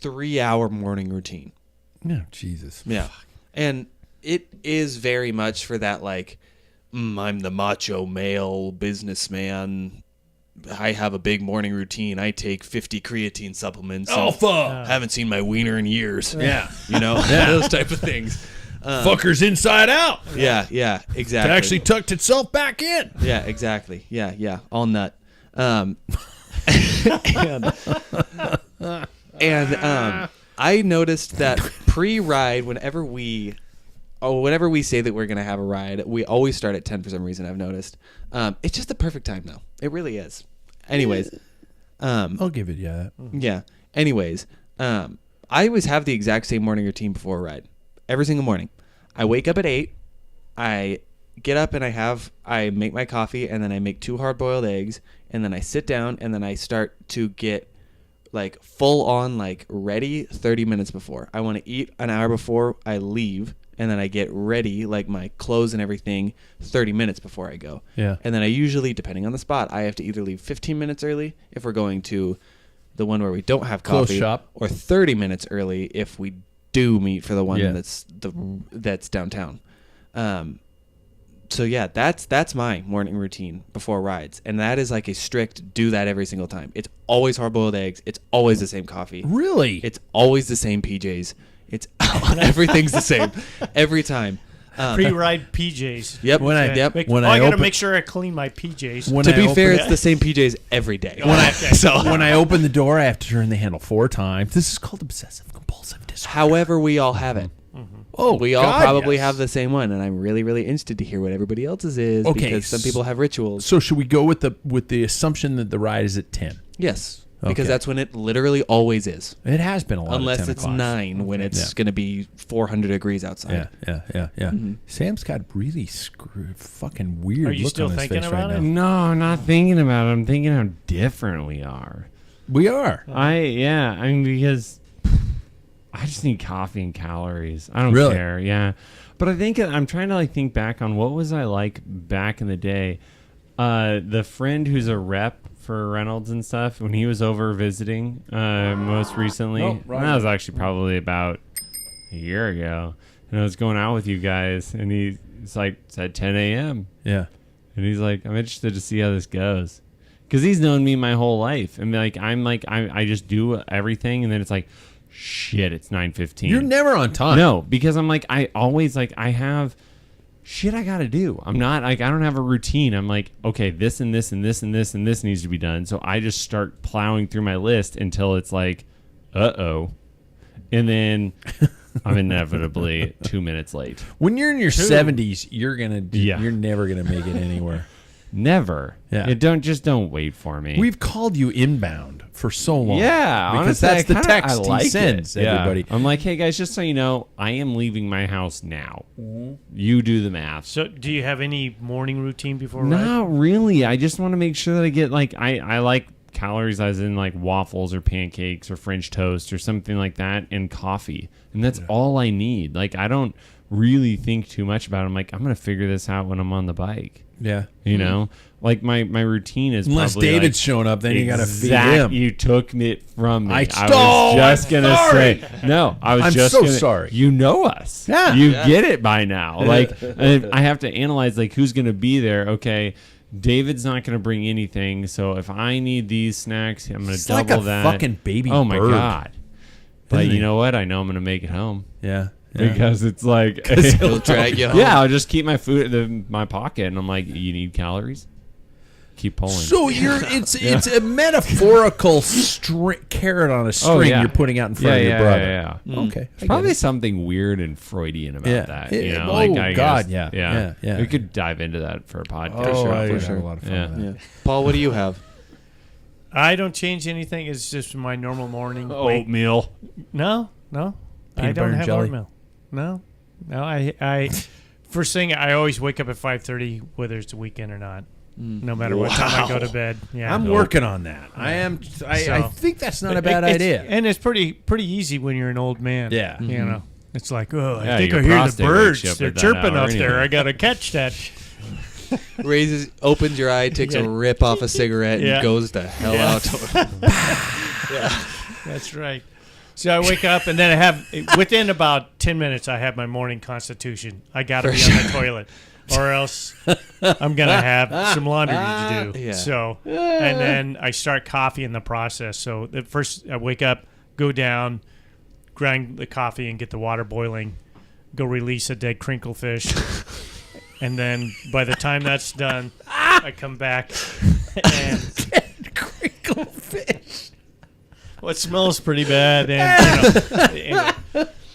3-hour morning routine. No, Jesus. Yeah. And it is very much for that, like, I'm the macho male businessman. I have a big morning routine. I take 50 creatine supplements. Alpha. Haven't seen my wiener in years. Yeah. Those type of things. Fucker's inside out. Yeah, exactly. It actually tucked itself back in. Yeah, exactly. Yeah. All nut. And I noticed that pre-ride, whenever we say that we're going to have a ride, we always start at 10 for some reason, I've noticed. It's just the perfect time, though. It really is. Anyways. I'll give it that. Yeah. Anyways, I always have the exact same morning routine before a ride. Every single morning. I wake up at 8. I get up and I make my coffee, and then I make 2 hard-boiled eggs, and then I sit down, and then I start to get like full on, like, ready 30 minutes before. I want to eat an hour before I leave, and then I get ready, like my clothes and everything, 30 minutes before I go. Yeah. And then I usually, depending on the spot, I have to either leave 15 minutes early if we're going to the one where we don't have coffee, close shop, or 30 minutes early if we do meet for the one that's downtown. So yeah, that's my morning routine before rides, and that is like a strict do that every single time. It's always hard-boiled eggs. It's always the same coffee. Really? It's always the same PJs. It's everything's the same every time. Pre-ride PJs. Yep. I got to make sure I clean my PJs. To be fair, it's the same PJs every day. When I open the door, I have to turn the handle 4 times. This is called obsessive compulsive disorder. However, we all have it. Mm-hmm. Oh, we all probably have the same one, and I'm really, really interested to hear what everybody else's is, because some people have rituals. So should we go with the assumption that the ride is at 10? Yes, because that's when it literally always is. It has been a lot. Unless it's 9 when it's going to be 400 degrees outside. Yeah. Mm-hmm. Sam's got really fucking weird. Are you look still on his thinking face about right it? now. No, I'm not thinking about it. I'm thinking how different we are. We are. I mean, because I just need coffee and calories. I don't care. Yeah. But I think I'm trying to think back on what was I like back in the day. The friend who's a rep for Reynolds and stuff, when he was over visiting most recently. That was actually probably about a year ago. And I was going out with you guys, and it's like, it's at 10 a.m. Yeah. And he's like, I'm interested to see how this goes. Because he's known me my whole life. And I just do everything, and then it's like, shit, it's 9:15. You're never on time. No, because I'm like, I always I have shit I gotta do. I'm not I don't have a routine. I'm like, okay, this and this and this and this and this needs to be done. So I just start plowing through my list until it's like uh-oh. And then I'm inevitably 2 minutes late. When you're in your 70s, you're never gonna make it anywhere. Never. Yeah. Don't wait for me. We've called you inbound for so long. Yeah, because honestly, that's the text he sends everybody. I'm like, hey guys, just so you know, I am leaving my house now. You do the math. So, do you have any morning routine before? Not really. I just want to make sure that I get like I like calories as in like waffles or pancakes or French toast or something like that and coffee, and that's all I need. Like I don't really think too much about it. I'm like, I'm gonna figure this out when I'm on the bike. Yeah. You know, like my routine is unless probably David's like, showing up, then you got to feed him. You took it from me. I was just going to say, no, I was I'm just so sorry. You know us. Yeah. You get it by now. Like, I have to analyze like who's going to be there. Okay. David's not going to bring anything. So if I need these snacks, I'm going to double like a that. fucking baby Oh my bird. God. But Isn't you know what? I know I'm going to make it home. Yeah. Because it's like He'll drag you home. yeah, I'll just keep my food in my pocket, and I'm like, you need calories? Keep pulling. So it's a metaphorical carrot on a string you're putting out in front of your brother. Yeah. Okay, There's probably something weird and Freudian about that. You know, I God, guess, yeah. We could dive into that for a podcast. Oh, for sure. A lot of fun with that. Paul, what do you have? I don't change anything. It's just my normal morning. Oatmeal. No. Peanut I don't butter and have jelly? oatmeal. No. I first thing I always wake up at 5:30, whether it's a weekend or not. No matter what time I go to bed. Yeah, I'm working on that. I think that's not a bad idea. And it's pretty easy when you're an old man. Yeah. You know, it's like, I Yeah, think your I hear the prostate wakes birds. you up They're at that chirping hour up there. anyway. I got to catch that. Opens your eye, takes a rip off a cigarette, and goes the hell out. That's right. So I wake up, and then I have, within about 10 minutes, I have my morning constitution. I got to be on the toilet, or else I'm going to have some laundry to do. Yeah. So, and then I start coffee in the process. So at first I wake up, go down, grind the coffee and get the water boiling, go release a dead crinkle fish. And then by the time that's done, I come back and Dead crinkle fish. well, it smells pretty bad. And, anyway.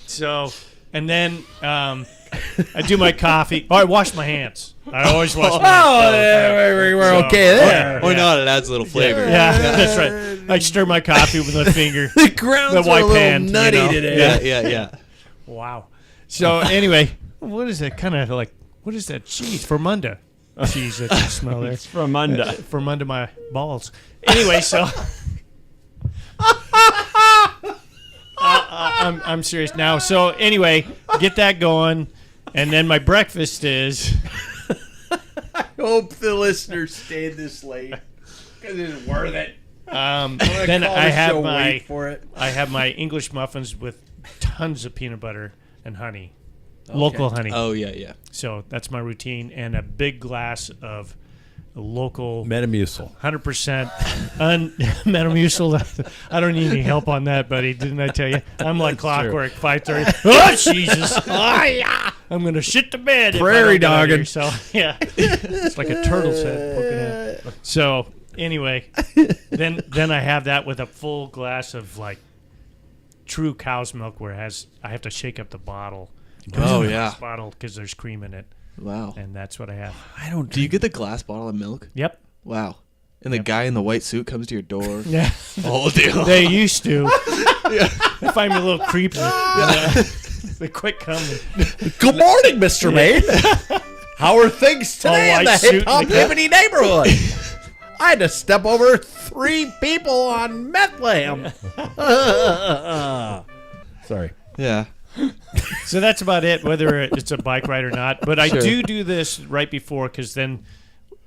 So, and then I do my coffee. Oh, I wash my hands. I always wash my hands. We're okay there. Or not, it adds a little flavor. Yeah, that's right. I stir my coffee with my finger. The grounds The are white a little pan, nutty you know? today. Yeah. Wow. So anyway, what is that kind of like? What is that cheese? Fermunda. Cheese that you smell there. It's from under. From under my balls. Anyway, so I'm serious now. So anyway, get that going, and then my breakfast is. I hope the listeners stayed this late because it's worth it. Then I have my for it. I have my English muffins with tons of peanut butter and honey, local honey. Oh, yeah. So that's my routine, and a big glass of local Metamucil. 100% Metamucil. I don't need any help on that, buddy. Didn't I tell you? I'm like clockwork. 5:30. Oh Jesus! Oh, yeah. I'm gonna shit the bed. Prairie dogging. So yeah, it's like a turtle's head poking out. So anyway, then I have that with a full glass of like true cow's milk, where I have to shake up the bottle. Oh, yeah. Bottle because there's cream in it. Wow. And that's what I have. Do you get the glass bottle of milk? Yep. Wow. And the guy in the white suit comes to your door. Yeah. Oh, deal. They used to. They find me a little creepy. They quit coming. Good morning, Mr. Maid. How are things today in the white suit hip-hop and the cap. hippity neighborhood? I had to step over 3 people on meth lamb. Sorry. Yeah. So that's about it, whether it's a bike ride or not. But I Sure. do this right before, because then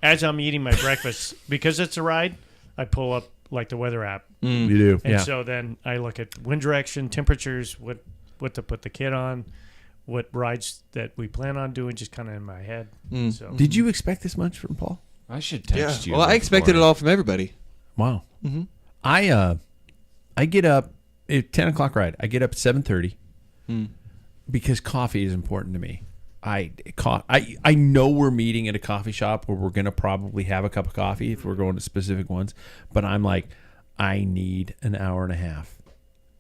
as I'm eating my breakfast, because it's a ride, I pull up like the weather app. You do. And so then I look at wind direction, temperatures, what to put the kid on, what rides that we plan on doing, just kind of in my head. So Did you expect this much from Paul? I should text you. Well, I expected it all from everybody. Wow. Mm-hmm. I get up at 10 o'clock ride. I get up at 7:30 because coffee is important to me. I know we're meeting at a coffee shop where we're going to probably have a cup of coffee if we're going to specific ones, but I'm like, I need an hour and a half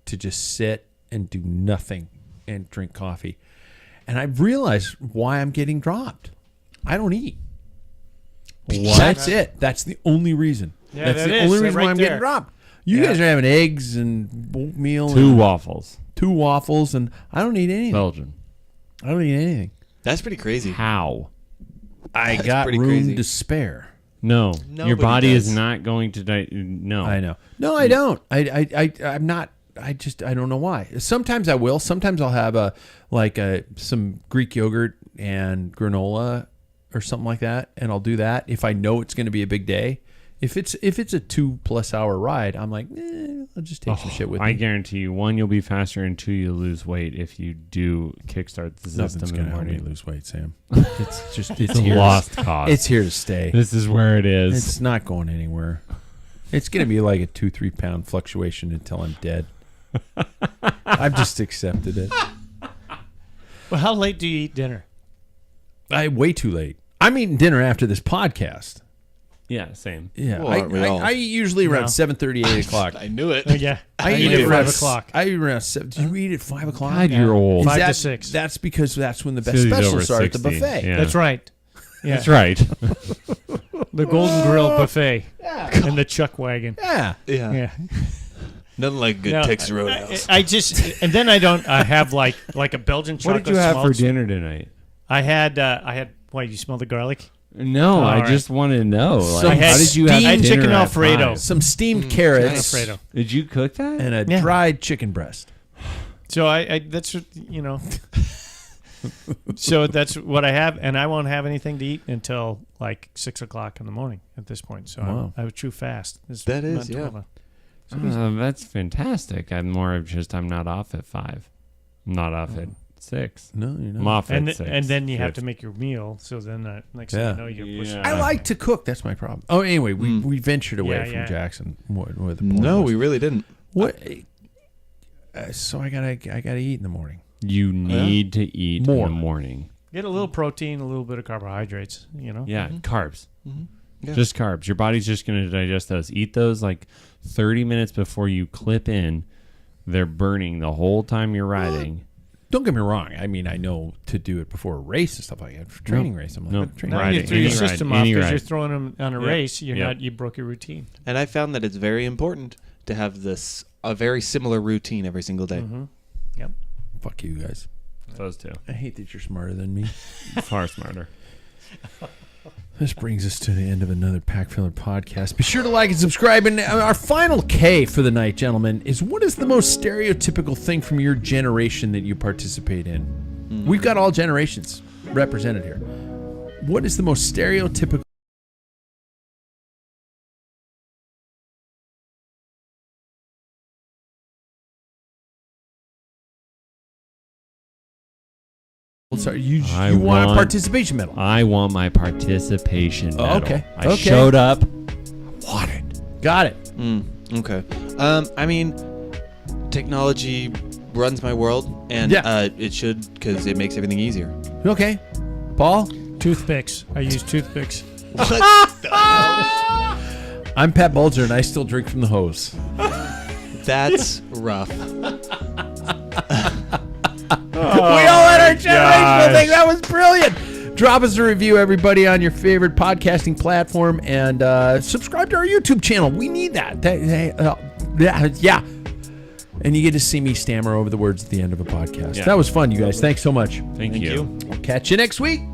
to just sit and do nothing and drink coffee. And I've realized why I'm getting dropped. I don't eat. What? That's it. That's the only reason. Yeah, that's the only reason why I'm getting dropped. You guys are having eggs and oatmeal. 2 waffles. 2 waffles, and I don't eat anything. Belgian. I don't eat anything. That's pretty crazy. How? I got room to spare. No, Nobody your body does. is not going to no. I know. No, I don't. I'm not. I don't know why. Sometimes I will. Sometimes I'll have some Greek yogurt and granola or something like that, and I'll do that if I know it's going to be a big day. If it's a 2+ hour ride, I'm like, I'll just take some shit with me. I guarantee you, 1, you'll be faster, and 2, you'll lose weight if you do kickstart the system in the help me morning. lose weight, Sam. It's a here. lost cause. It's here to stay. This is where it is. It's not going anywhere. It's going to be like a 2-3 pound fluctuation until I'm dead. I've just accepted it. Well, how late do you eat dinner? Way too late. I'm eating dinner after this podcast. Yeah, same. Yeah, Well, aren't we all? I eat usually around 7:30, 8 o'clock. I knew it. Yeah. I eat at at around 5 o'clock. I eat around 7. Do you eat at 5 o'clock? God, you're old. 5 to that, 6. That's because that's when the best Susie's over specials are at the 60. buffet. Yeah. That's right. Yeah. That's right. The Golden Grill buffet and the chuck wagon. Yeah. Yeah. Yeah. Nothing like good No, Texas Roadhouse. I just and then I have like a Belgian What chocolate. did you have for smoked- dinner tonight? I had why, you smell the garlic? No, All I right. just want to know. Like, I had how did you have I had dinner chicken at Alfredo. 5? Some steamed carrots Alfredo. Did you cook that? and a Yeah. dried chicken breast. So I that's so that's what I have, and I won't have anything to eat until like 6 o'clock in the morning at this point. So Wow. I have a true fast. That is, yeah. That's fantastic. I'm more of just I'm not off at 5. I'm not off at 6. No, you're I'm not. off at 6. And then you have to Good. make your meal. So then next Yeah. thing you know, you're pushing. Yeah. I like to cook. That's my problem. Oh, anyway, we ventured away Yeah, from yeah. Jackson. What the point No, was. we really didn't. What? So I gotta eat in the morning. You need to eat More. in the morning. Get a little protein, a little bit of carbohydrates. Yeah, carbs. Yeah. Just carbs. Your body's just going to digest those. Eat those like 30 minutes before you clip in. They're burning the whole time you're riding. Don't get me wrong. I mean, I know to do it before a race and stuff like that. For training race, I'm like, Nope. training Now Riding, you threw your any ride, system off any because ride. you're throwing them on a Yep. race. You're Yep. you broke your routine. And I found that it's very important to have a very similar routine every single day. Yep. Fuck you guys. Those two. I hate that you're smarter than me. Far smarter. This brings us to the end of another Packfiller podcast. Be sure to like and subscribe. And our final K for the night, gentlemen, is what is the most stereotypical thing from your generation that you participate in? We've got all generations represented here. What is the most stereotypical? Sorry, you want a participation medal. I want my participation medal. Okay. I Okay. showed up. Want it. Got it. Okay. I mean, technology runs my world, and it should because it makes everything easier. Okay. Paul? Toothpicks. I use toothpicks. I'm Pat Bulger, and I still drink from the hose. That's rough. We all had our generational thing. That was brilliant. Drop us a review, everybody, on your favorite podcasting platform, and subscribe to our YouTube channel. We need that. Yeah. And you get to see me stammer over the words at the end of a podcast. Yeah. That was fun, you guys. Thanks so much. Thank you. Catch you next week.